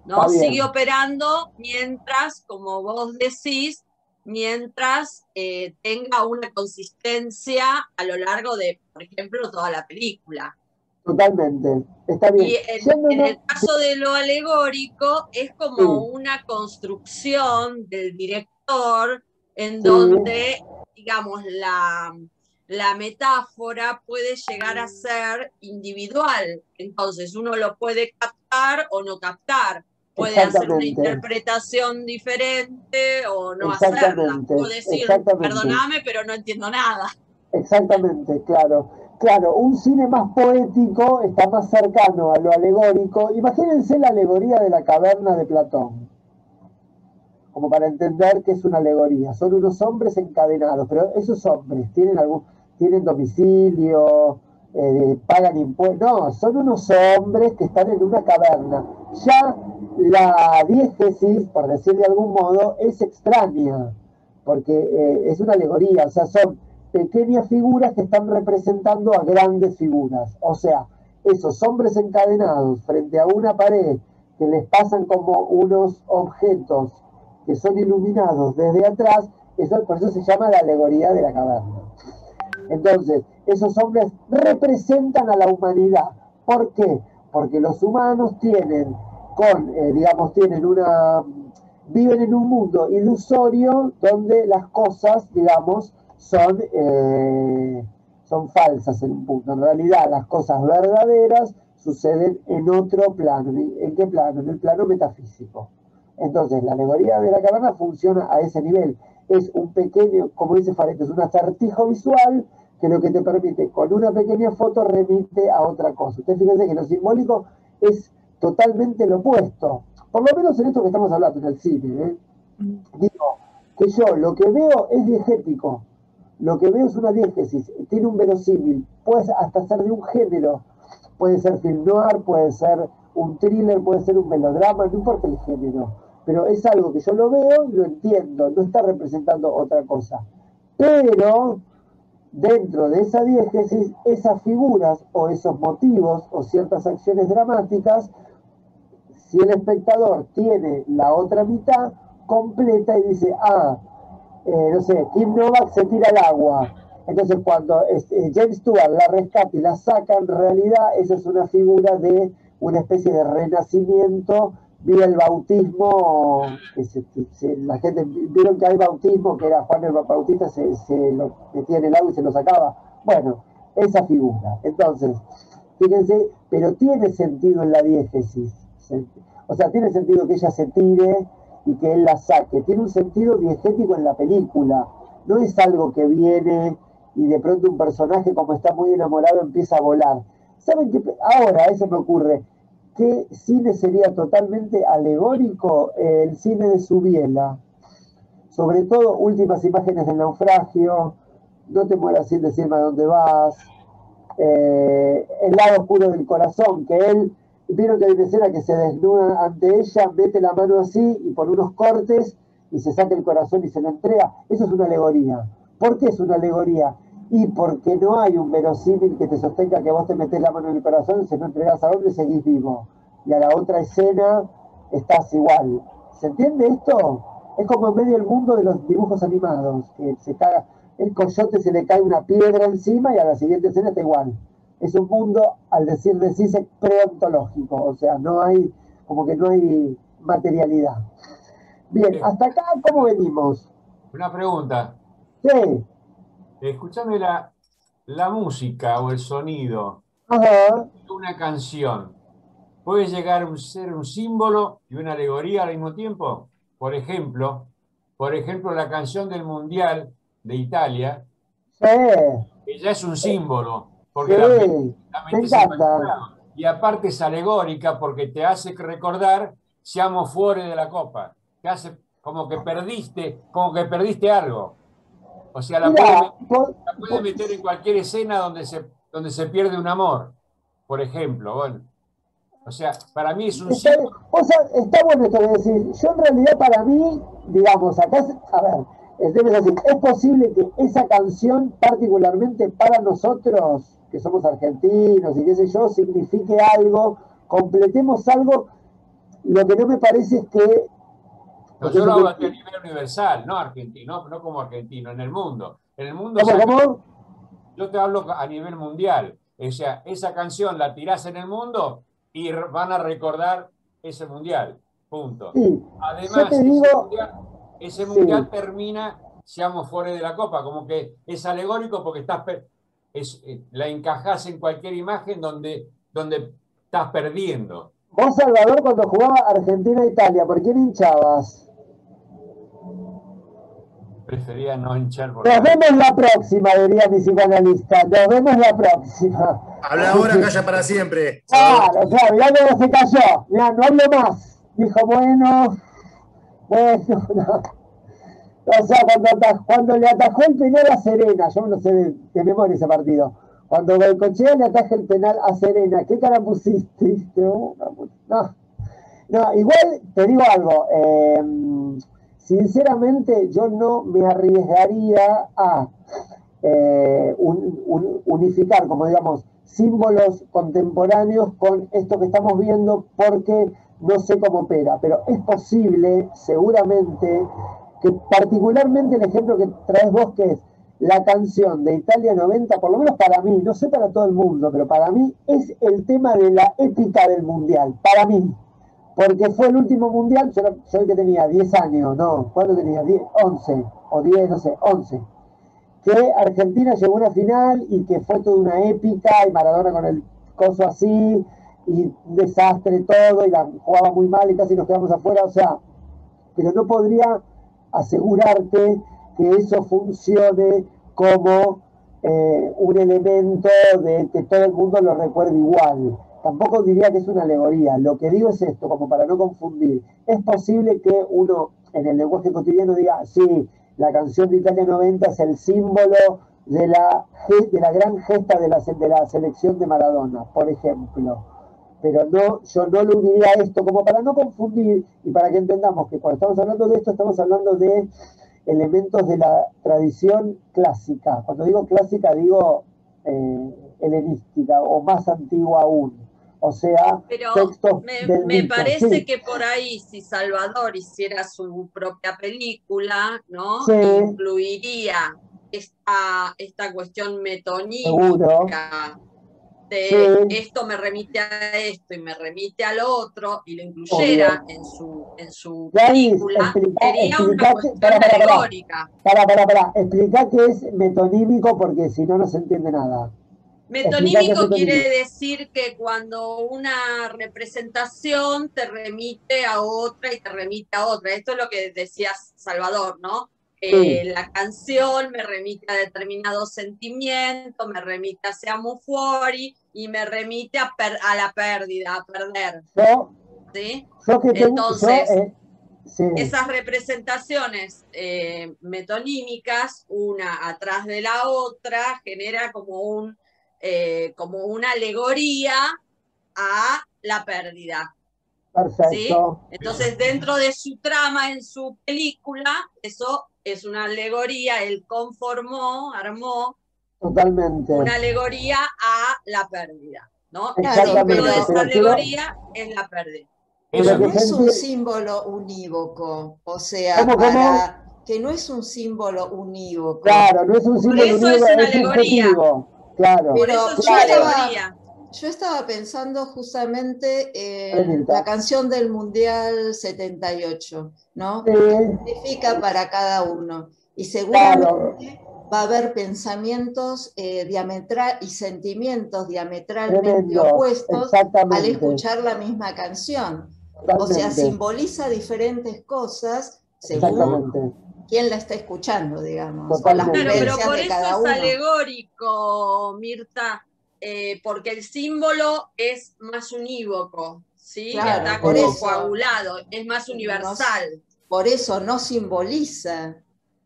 ¿no? Sigue operando mientras, como vos decís, mientras tenga una consistencia a lo largo de, por ejemplo, toda la película. Totalmente, está bien. Y en el caso de lo alegórico es como una construcción del director en donde, digamos, la metáfora puede llegar a ser individual. Entonces uno lo puede captar o no captar. Puede hacer una interpretación diferente o no hacerla. O decir, perdóname, pero no entiendo nada. Exactamente, claro. Claro, un cine más poético está más cercano a lo alegórico. Imagínense la alegoría de la caverna de Platón, como para entender que es una alegoría. Son unos hombres encadenados, pero esos hombres tienen domicilio, pagan impuestos. No, son unos hombres que están en una caverna. Ya la diégesis, por decir de algún modo, es extraña, porque es una alegoría, o sea, son pequeñas figuras que están representando a grandes figuras. O sea, esos hombres encadenados frente a una pared que les pasan como unos objetos que son iluminados desde atrás, por eso se llama la alegoría de la caverna. Entonces, esos hombres representan a la humanidad. ¿Por qué? Porque los humanos tienen viven en un mundo ilusorio donde las cosas, digamos, son falsas en un punto. En realidad, las cosas verdaderas suceden en otro plano. ¿En qué plano? En el plano metafísico. Entonces, la alegoría de la caverna funciona a ese nivel. Es un pequeño, como dice Fareto, es un acertijo visual que lo que te permite, con una pequeña foto, remite a otra cosa. Ustedes fíjense que lo simbólico es totalmente lo opuesto. Por lo menos en esto que estamos hablando, en el cine. Digo, que yo lo que veo es diegético. Lo que veo es una diégesis, tiene un verosímil, puede hasta ser de un género, puede ser film noir, puede ser un thriller, puede ser un melodrama, no importa el género, pero es algo que yo lo veo y lo entiendo, no está representando otra cosa. Pero dentro de esa diégesis, esas figuras o esos motivos o ciertas acciones dramáticas, si el espectador tiene la otra mitad, completa y dice, no sé, Kim Novak se tira al agua. Entonces cuando James Stewart la rescata y la saca, en realidad esa es una figura de una especie de renacimiento. Vio el bautismo, la gente, vieron que hay bautismo, que era Juan el Bautista, se lo metía en el agua y se lo sacaba. Bueno, esa figura. Entonces, fíjense, pero tiene sentido en la diégesis. O sea, tiene sentido que ella se tire y que él la saque. Tiene un sentido diegético en la película. No es algo que viene y de pronto un personaje, como está muy enamorado, empieza a volar. ¿Saben qué? Ahora, eso me ocurre. ¿Qué cine sería totalmente alegórico? El cine de Subiela. Sobre todo, Últimas imágenes del naufragio, No te mueras sin decirme a dónde vas, El lado oscuro del corazón, que él, vieron que hay una escena que se desnuda ante ella, mete la mano así y por unos cortes y se saca el corazón y se lo entrega. Eso es una alegoría. ¿Por qué es una alegoría? Y porque no hay un verosímil que te sostenga que vos te metés la mano en el corazón, si no entregás a hombre seguís vivo. Y a la otra escena estás igual. ¿Se entiende esto? Es como en medio del mundo de los dibujos animados, que se caga, el coyote se le cae una piedra encima y a la siguiente escena está igual. Es un mundo, al decir de sí, preontológico, o sea, no hay, como que no hay materialidad. Bien, hasta acá, ¿cómo venimos? Una pregunta. Sí. Escuchame la música o el sonido Ajá. de una canción. ¿Puede llegar a ser un símbolo y una alegoría al mismo tiempo? Por ejemplo, la canción del Mundial de Italia, Sí. que ya es un símbolo, porque Sí. la Me metes en cualquier encanta. lado. Y aparte es alegórica porque te hace recordar siamo fuori de la copa. Te hace como que perdiste algo. O sea, la Mira, puede meter en cualquier escena donde se pierde un amor, por ejemplo. Bueno, o sea, para mí es un símbolo. está bueno esto de decir, yo en realidad para mí, digamos, acá, a ver, el tema es así, es posible que esa canción, particularmente para nosotros, que somos argentinos y qué sé yo, signifique algo, completemos algo, lo que no me parece es que... No, yo lo hablo a nivel universal, no argentino, no como argentino, en el mundo. En el mundo ¿Cómo? Yo te hablo a nivel mundial. O sea, esa canción la tirás en el mundo y van a recordar ese mundial. Punto. Sí, Además, yo te digo, ese mundial termina, seamos fuera de la copa, como que es alegórico porque la encajás en cualquier imagen donde estás perdiendo. Vos, Salvador, cuando jugaba Argentina-Italia, ¿por quién hinchabas? Prefería no hinchar por Nos nada. vemos la próxima, diría mi psicoanalista. Nos vemos la próxima. Habla ahora, calla para siempre. Claro, o sea, mirá cómo se cayó. Mirá, no hablo más. Dijo, bueno, no. O sea, cuando le atajó el penal a Serena, yo no sé de memoria ese partido. Cuando Bengochea le ataja el penal a Serena, ¿qué cara pusiste? No, igual te digo algo. Sinceramente, yo no me arriesgaría a unificar, como digamos, símbolos contemporáneos con esto que estamos viendo, porque no sé cómo opera, pero es posible, seguramente, que particularmente el ejemplo que traes vos, que es la canción de Italia 90, por lo menos para mí, no sé para todo el mundo, pero para mí es el tema de la épica del mundial, para mí, porque fue el último mundial, yo que tenía 10 años, ¿no? ¿Cuánto tenía? 10, 11 o 10, no sé, 11, que Argentina llegó a una final y que fue toda una épica, y Maradona con el coso así, y un desastre todo, y jugaba muy mal y casi nos quedamos afuera, o sea, pero no podría asegurarte que eso funcione como un elemento de que todo el mundo lo recuerde igual. Tampoco diría que es una alegoría. Lo que digo es esto, como para no confundir. Es posible que uno en el lenguaje cotidiano diga, sí, la canción de Italia 90 es el símbolo de la gran gesta de la selección de Maradona, por ejemplo. Pero no, yo no lo uniría a esto, como para no confundir y para que entendamos que cuando estamos hablando de esto, estamos hablando de elementos de la tradición clásica. Cuando digo clásica, digo helenística o más antigua aún. O sea, pero textos del me mito. parece Sí. que por ahí, si Salvador hiciera su propia película, ¿no? Sí. Incluiría esta cuestión metonímica de Sí. esto me remite a esto y me remite al otro, y lo incluyera en su película, sería una cuestión alegórica. Explica qué es metonímico, porque si no, no se entiende nada. Metonímico quiere decir que cuando una representación te remite a otra y te remite a otra. Esto es lo que decía Salvador, ¿no? Sí. La canción me remite a determinado sentimiento, me remite a Siamo fuori y me remite a la pérdida, a perder. ¿Sí? Entonces, sí, esas representaciones metonímicas, una atrás de la otra, genera como una alegoría a la pérdida. Perfecto. ¿Sí? Entonces, dentro de su trama, en su película, eso es una alegoría, él armó totalmente una alegoría a la pérdida, ¿no? Exactamente. El símbolo de esa alegoría es la pérdida. Pero no es un símbolo unívoco, o sea, que no es un símbolo unívoco. Claro, no es un símbolo unívoco, es una alegoría. Claro. Por eso es una alegoría. Yo estaba pensando justamente en la canción del Mundial 78, ¿no? Sí. ¿Qué significa para cada uno? Y seguramente va a haber pensamientos y sentimientos diametralmente opuestos al escuchar la misma canción. Totalmente. O sea, simboliza diferentes cosas según quién la está escuchando, digamos. O las pero por eso es alegórico, Mirta. Porque el símbolo es más unívoco, ¿sí? Claro, está como coagulado, es más universal. Por eso no simboliza.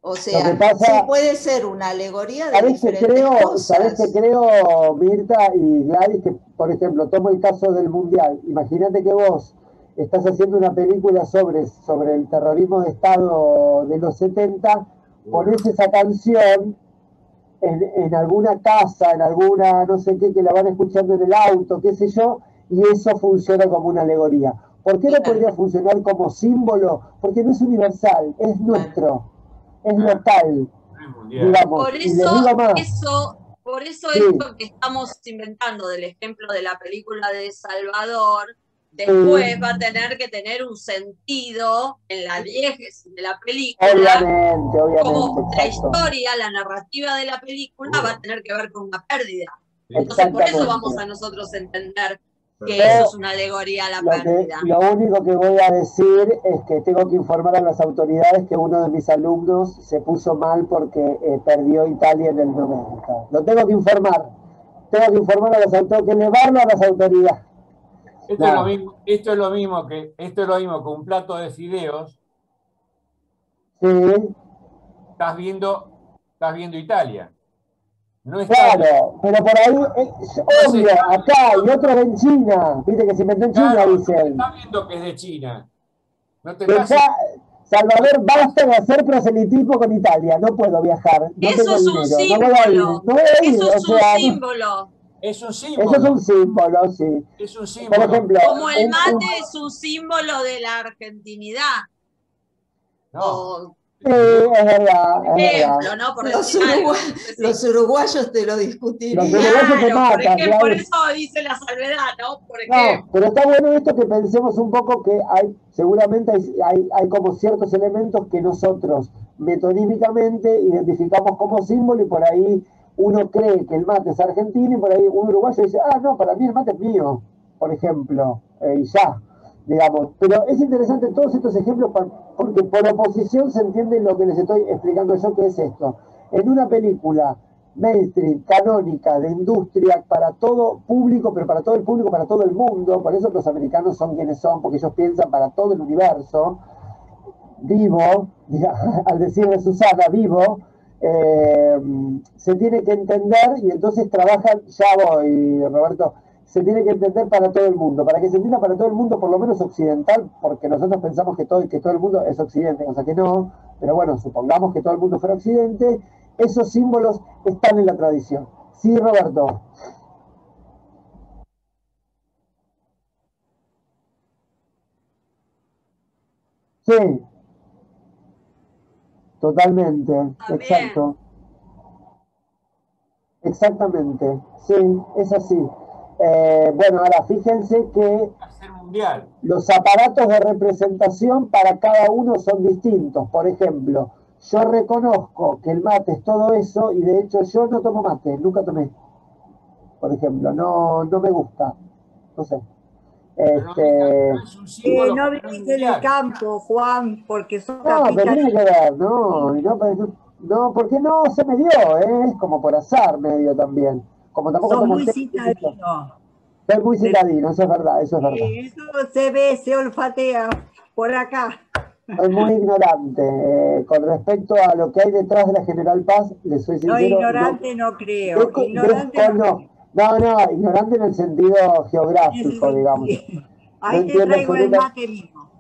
O sea, sí puede ser una alegoría de diferentes cosas. ¿Sabés qué creo, Mirta y Gladys? Que, por ejemplo, tomo el caso del Mundial. Imagínate que vos estás haciendo una película sobre el terrorismo de Estado de los 70, ponés esa canción en alguna casa, en alguna no sé qué, que la van escuchando en el auto, qué sé yo, y eso funciona como una alegoría. ¿Por qué no podría funcionar como símbolo? Porque no es universal, es nuestro, es local, digamos. Por eso esto que estamos inventando del ejemplo de la película de Salvador, después va a tener que tener un sentido en la diégesis de la película. Obviamente, como la historia, la narrativa de la película va a tener que ver con una pérdida. Entonces, por eso vamos a nosotros entender que eso es una alegoría a la pérdida. Lo único que voy a decir es que tengo que informar a las autoridades que uno de mis alumnos se puso mal porque perdió Italia en el 90. Lo tengo que informar. Tengo que informar a las autoridades, que elevarlo a las autoridades. Esto es lo mismo que un plato de fideos. Sí. Estás viendo Italia. No claro, pero por ahí es obvio, acá y otros en China. Viste que se inventó en China, dicen. Estás viendo que es de China. No te Salvador, basta de hacer proselitismo con Italia. No puedo viajar. No eso tengo es dinero. Un símbolo. No voy a ir. No voy a ir. Eso es un símbolo. Es un símbolo. Eso es un símbolo, sí. Es un símbolo. Por ejemplo, como el mate es un símbolo de la argentinidad. No. Sí, es verdad. Ejemplo, ¿no? Por los uruguayos te lo discutirían. Los uruguayos te matan. Por eso dice la salvedad, ¿no? No, pero está bueno esto que pensemos un poco que seguramente hay como ciertos elementos que nosotros metonímicamente identificamos como símbolo y por ahí uno cree que el mate es argentino y por ahí un uruguayo dice, no, para mí el mate es mío, por ejemplo, y ya. Digamos, pero es interesante todos estos ejemplos porque por oposición se entiende lo que les estoy explicando yo, que es esto. En una película mainstream, canónica, de industria, para todo público, pero para todo el público, para todo el mundo, por eso los americanos son quienes son, porque ellos piensan para todo el universo, vivo, al decir de Susana, vivo, se tiene que entender y entonces trabajan, ya voy, Roberto, se tiene que entender para todo el mundo. Para que se entienda para todo el mundo, por lo menos occidental, porque nosotros pensamos que todo el mundo es occidente, o sea que no, pero bueno, supongamos que todo el mundo fuera occidente, esos símbolos están en la tradición. Sí, Roberto. Sí. Totalmente, exacto. Exactamente, sí, es así. Bueno, ahora fíjense que los aparatos de representación para cada uno son distintos. Por ejemplo, yo reconozco que el mate es todo eso y de hecho yo no tomo mate, nunca tomé. Por ejemplo, no me gusta, no sé. No viniste del campo, Juan, porque son pero tiene que ver, no, porque no se me dio, es como por azar medio también. Como tampoco sos muy citadino. Soy muy citadino, eso es verdad, eso es verdad. Eso se ve, se olfatea por acá. Soy muy ignorante con respecto a lo que hay detrás de la General Paz, les soy sincero. No, ignorante no creo. No, ignorante en el sentido geográfico, digamos. Ahí te traigo el mate mismo.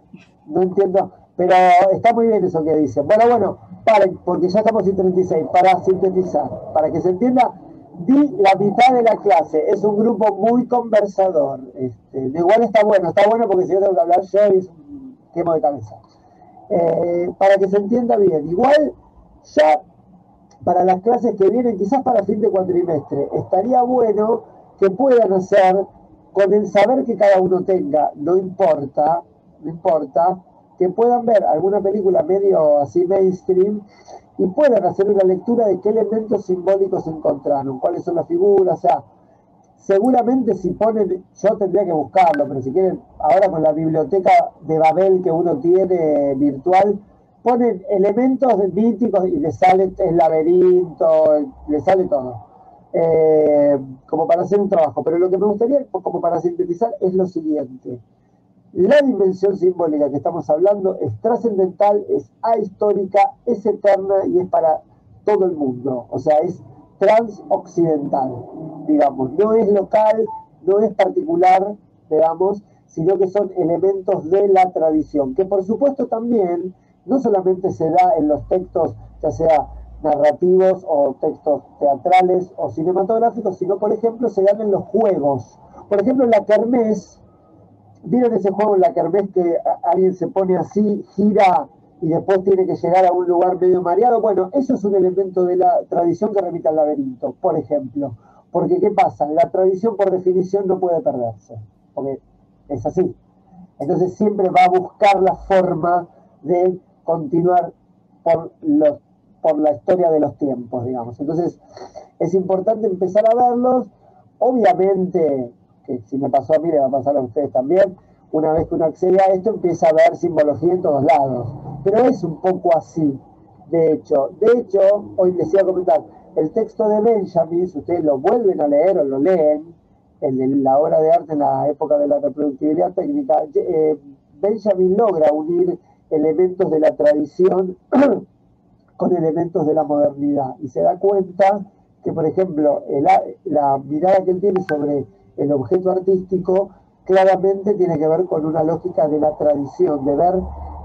No entiendo, pero está muy bien eso que dicen. Bueno, paren, porque ya estamos en 36, para sintetizar, para que se entienda, di la mitad de la clase, es un grupo muy conversador. Igual está bueno porque si yo tengo que hablar yo es un quemo de cabeza. Para que se entienda bien, igual ya para las clases que vienen, quizás para fin de cuatrimestre, estaría bueno que puedan hacer, con el saber que cada uno tenga, no importa, que puedan ver alguna película medio así mainstream y puedan hacer una lectura de qué elementos simbólicos encontraron, cuáles son las figuras, o sea, seguramente si ponen, yo tendría que buscarlo, pero si quieren, ahora con la biblioteca de Babel que uno tiene virtual, ponen elementos míticos y le sale el laberinto, le sale todo. Como para hacer un trabajo. Pero lo que me gustaría, como para sintetizar, es lo siguiente. La dimensión simbólica que estamos hablando es trascendental, es ahistórica, es eterna y es para todo el mundo. O sea, es transoccidental, digamos. No es local, no es particular, digamos, sino que son elementos de la tradición, que por supuesto también no solamente se da en los textos, ya sea narrativos o textos teatrales o cinematográficos, sino por ejemplo se dan en los juegos. Por ejemplo, en la kermés. ¿Vieron ese juego en la kermés que alguien se pone así, gira y después tiene que llegar a un lugar medio mareado? Bueno, eso es un elemento de la tradición que remite al laberinto, por ejemplo. Porque, ¿qué pasa? La tradición, por definición, no puede perderse. Porque es así. Entonces siempre va a buscar la forma de continuar por, los, por la historia de los tiempos, digamos. Entonces es importante empezar a verlos. Obviamente, que si me pasó a mí, le va a pasar a ustedes también. Una vez que uno accede a esto, empieza a ver simbología en todos lados. Pero es un poco así, de hecho. De hecho, hoy les iba a comentar, el texto de Benjamin, si ustedes lo vuelven a leer o lo leen, el de la obra de arte en la época de la reproductividad técnica, Benjamin logra unir elementos de la tradición con elementos de la modernidad y se da cuenta que, por ejemplo, la mirada que él tiene sobre el objeto artístico claramente tiene que ver con una lógica de la tradición, de ver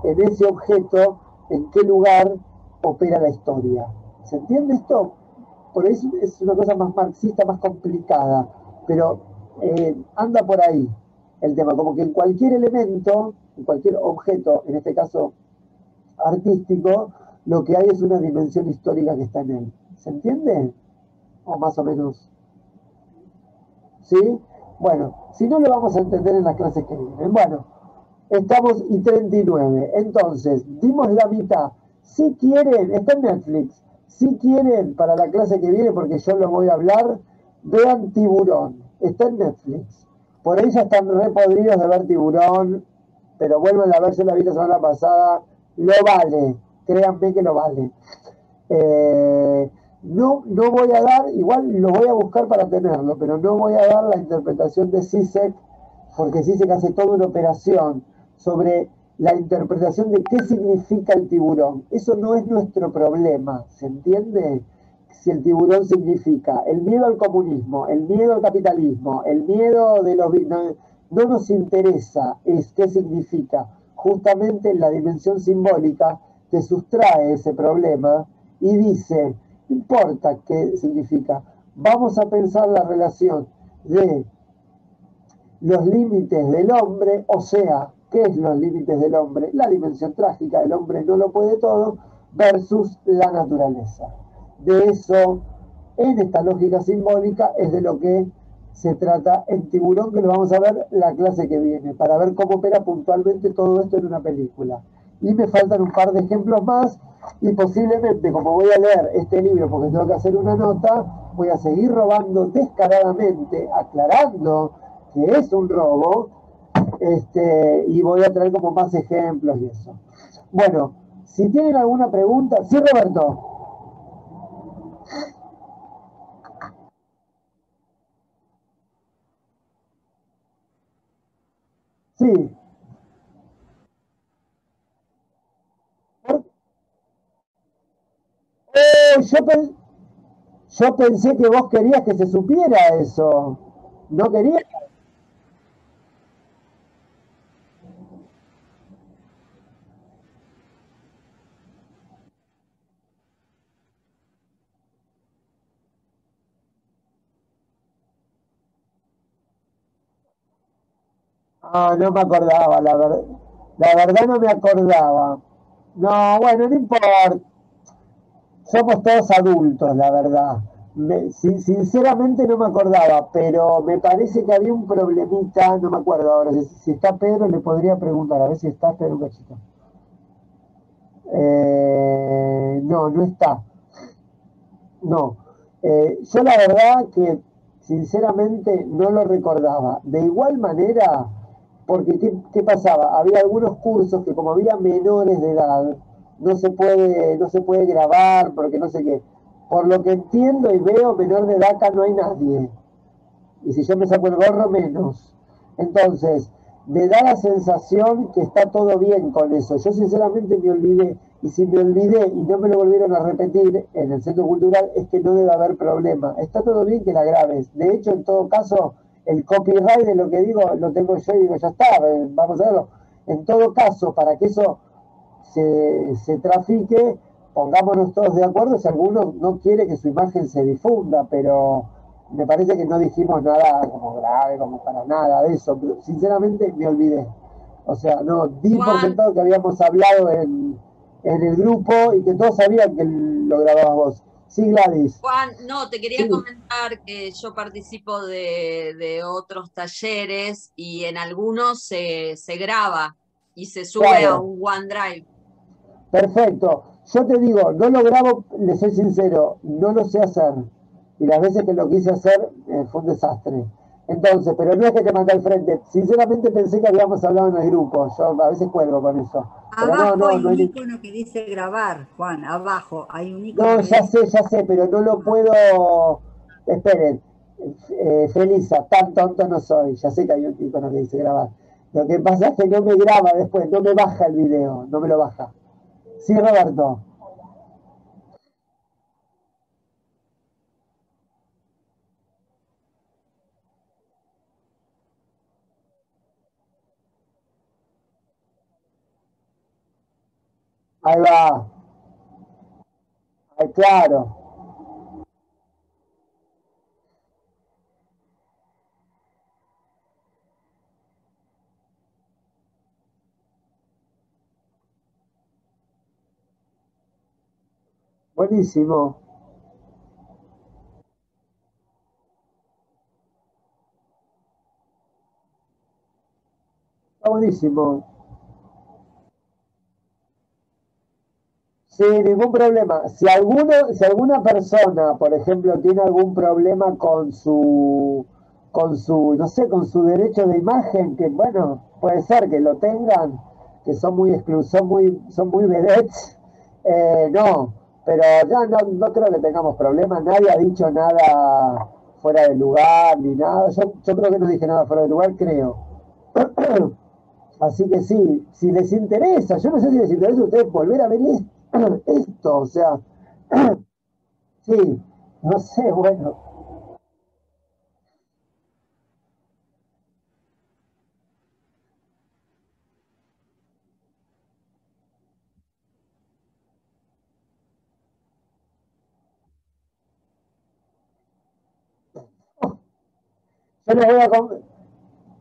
en ese objeto en qué lugar opera la historia. ¿Se entiende esto? Por eso es una cosa más marxista, más complicada, pero anda por ahí el tema, como que en cualquier elemento, en cualquier objeto, en este caso artístico, lo que hay es una dimensión histórica que está en él. ¿Se entiende? O más o menos. ¿Sí? Bueno, si no lo vamos a entender en las clases que vienen. Bueno, estamos y 39. Entonces, dimos la mitad. Si quieren, está en Netflix. Si quieren, para la clase que viene, porque yo lo voy a hablar, vean Tiburón. Está en Netflix. Por ahí ya están re podridos de ver Tiburón, pero vuelven a ver, yo la vi la semana pasada. Lo vale. Créanme que lo vale. No voy a dar, igual lo voy a buscar para tenerlo, pero no voy a dar la interpretación de Zizek, porque Zizek hace toda una operación sobre la interpretación de qué significa el tiburón. Eso no es nuestro problema, ¿se entiende? Si el tiburón significa el miedo al comunismo, el miedo al capitalismo, el miedo de los... No nos interesa es qué significa. Justamente la dimensión simbólica te sustrae ese problema y dice, no importa qué significa, vamos a pensar la relación de los límites del hombre, o sea, ¿qué es los límites del hombre? La dimensión trágica, el hombre no lo puede todo, versus la naturaleza. De eso, en esta lógica simbólica, es de lo que se trata en Tiburón, que lo vamos a ver la clase que viene, para ver cómo opera puntualmente todo esto en una película. Y me faltan un par de ejemplos más, y posiblemente, como voy a leer este libro porque tengo que hacer una nota, voy a seguir robando descaradamente, aclarando que es un robo, y voy a traer como más ejemplos y eso. Bueno, si tienen alguna pregunta, sí, Roberto. Sí. Yo pensé que vos querías que se supiera eso. ¿No querías? Ah, no me acordaba, la verdad no me acordaba. No, bueno, no importa. Somos todos adultos, la verdad. Sinceramente no me acordaba, pero me parece que había un problemita, no me acuerdo ahora. Si está Pedro, le podría preguntar, a ver si está Pedro un cachito. No, no está. No. Yo la verdad que sinceramente no lo recordaba. De igual manera, porque ¿qué pasaba? Había algunos cursos que como había menores de edad, no se puede grabar porque no sé qué. Por lo que entiendo y veo, menor de edad acá no hay nadie. Y si yo me saco el gorro, menos. Entonces, me da la sensación que está todo bien con eso. Yo sinceramente me olvidé. Y si me olvidé y no me lo volvieron a repetir en el centro cultural, es que no debe haber problema. Está todo bien que la grabes. De hecho, en todo caso, el copyright de lo que digo lo tengo yo y digo, ya está, vamos a verlo. En todo caso, para que eso se trafique, pongámonos todos de acuerdo si alguno no quiere que su imagen se difunda, pero me parece que no dijimos nada como grave, como para nada de eso. Pero sinceramente me olvidé. O sea, no, di por Juan, sentado que habíamos hablado en el grupo y que todos sabían que lo grababas vos. Sí, Gladys. Juan, no, te quería Sí, comentar que yo participo de otros talleres y en algunos se graba y se sube a claro. un OneDrive. Perfecto. Yo te digo, no lo grabo, le soy sincero, no lo sé hacer. Y las veces que lo quise hacer fue un desastre. Entonces, pero no es que te mandé al frente. Sinceramente pensé que habíamos hablado en el grupo. Yo a veces cuelgo con eso. Pero no, Abajo no, hay no un hay. icono que dice grabar, Juan, abajo hay un icono No, que dice ya sé, pero no lo puedo. Esperen, Felisa, tan tonto no soy. Ya sé que hay un icono que dice grabar. Lo que pasa es que no me graba después, no me baja el video, no me lo baja. Sí, Roberto. Ahí va. Ay, claro. Buenísimo. Está buenísimo. Sin ningún problema. Si alguna persona, por ejemplo, tiene algún problema no sé, con su derecho de imagen, que bueno, puede ser que lo tengan, que son muy son muy vedettes, no, pero ya no creo que tengamos problemas. Nadie ha dicho nada fuera de lugar ni nada. Yo creo que no dije nada fuera de lugar, creo. Así que sí, si les interesa, yo no sé si les interesa a ustedes volver a ver esto, o sea, sí, no sé, bueno, yo les voy a...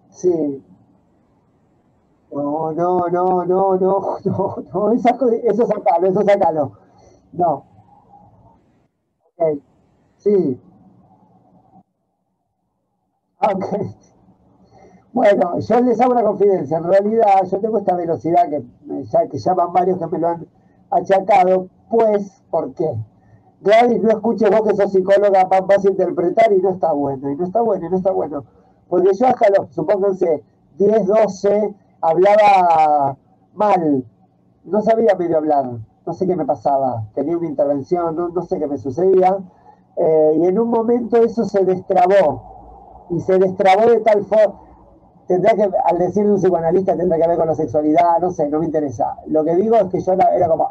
Sí, no, eso sacalo, eso sacalo. No, ok, sí, ok. Bueno, yo les hago una confidencia. En realidad, yo tengo esta velocidad que ya van varios que me lo han achacado. Pues, ¿por qué? Gladys, no escuches vos que sos psicóloga, vas a interpretar y no está bueno, y no está bueno, y no está bueno. Porque yo hasta los, supónganse, 10, 12, hablaba mal, no sabía medio hablar, no sé qué me pasaba, tenía una intervención, no sé qué me sucedía, y en un momento eso se destrabó, y se destrabó de tal forma, tendrá que, al decir un psicoanalista, tendrá que ver con la sexualidad, no sé, no me interesa. Lo que digo es que yo era como,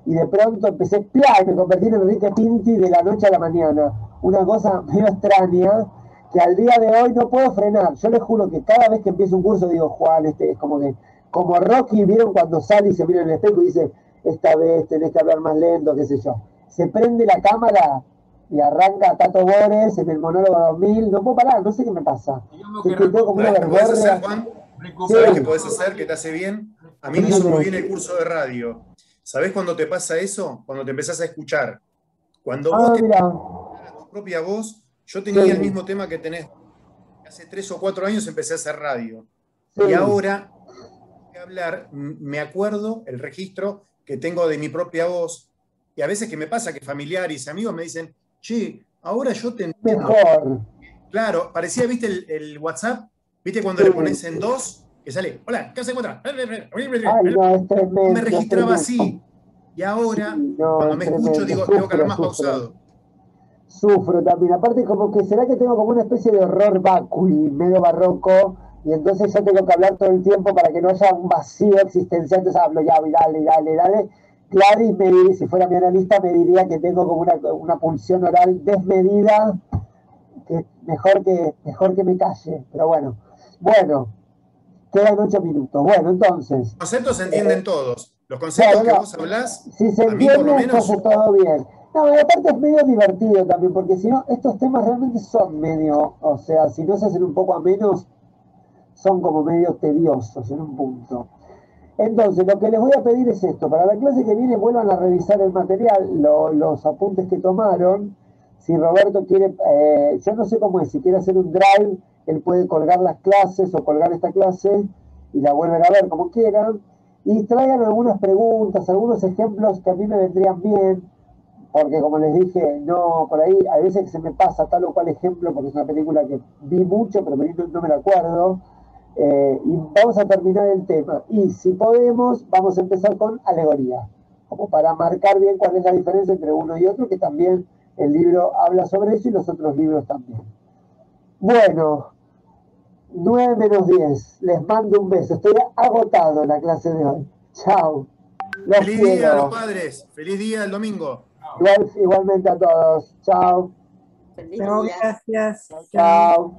y de pronto empecé, ¡plá! Y me convertí en Enrique Pinti de la noche a la mañana. Una cosa medio extraña que al día de hoy no puedo frenar. Yo les juro que cada vez que empiezo un curso digo, Juan, este es como que, como Rocky, vieron cuando sale y se mira en el espejo y dice, esta vez tenés que hablar más lento, qué sé yo. Se prende la cámara y arranca Tato Bores en el monólogo 2000, no puedo parar, no sé qué me pasa. Que tengo como una verborrea. ¿Sabés qué Sí. podés hacer que te hace bien? A mí me hizo muy bien el curso de radio. ¿Sabés cuándo te pasa eso? Cuando te empezás a escuchar. Cuando vos te mira. a tu propia voz, yo tenía Sí. el mismo tema que tenés. Hace 3 o 4 años empecé a hacer radio. Sí. Y ahora, de hablar, me acuerdo el registro que tengo de mi propia voz. Y a veces que me pasa que familiares y amigos me dicen, che, ahora yo te entiendo. Mejor. Claro, parecía, ¿viste el WhatsApp? ¿Viste cuando le pones en 2? Que sale, hola, ¿qué se encuentra? Ay, no, es tremendo. Me registraba así. Y ahora, Sí, no, cuando me escucho, digo, tengo que hablar más pausado. Sufro también. Aparte, como que será que tengo como una especie de horror vacui, medio barroco, y entonces yo tengo que hablar todo el tiempo para que no haya un vacío existencial. Entonces hablo ya, y dale. Gladys, si fuera mi analista, me diría que tengo como una pulsión oral desmedida, que mejor que me calle. Pero bueno, quedan 8 minutos. Bueno, entonces. Los conceptos se entienden todos. Los conceptos que vos hablás, si se a mí por lo entiende, menos. entonces todo bien. No, y aparte es medio divertido también, porque si no, estos temas realmente son medio, o sea, si no se hacen un poco a menos, son como medio tediosos en un punto. Entonces, lo que les voy a pedir es esto. Para la clase que viene, vuelvan a revisar el material, los apuntes que tomaron. Si Roberto quiere, yo no sé cómo es, si quiere hacer un drive, él puede colgar las clases o colgar esta clase y la vuelven a ver como quieran. Y traigan algunas preguntas, algunos ejemplos que a mí me vendrían bien, porque como les dije, no, por ahí hay veces que se me pasa tal o cual ejemplo, porque es una película que vi mucho, pero no me la acuerdo. Y vamos a terminar el tema. Y si podemos, vamos a empezar con alegoría, como para marcar bien cuál es la diferencia entre uno y otro, que también el libro habla sobre eso y los otros libros también. Bueno, 9 menos 10. Les mando un beso. Estoy agotado en la clase de hoy. Chao. Feliz día a los padres. Feliz día el domingo. Igualmente a todos. Chao. No, gracias. Chao.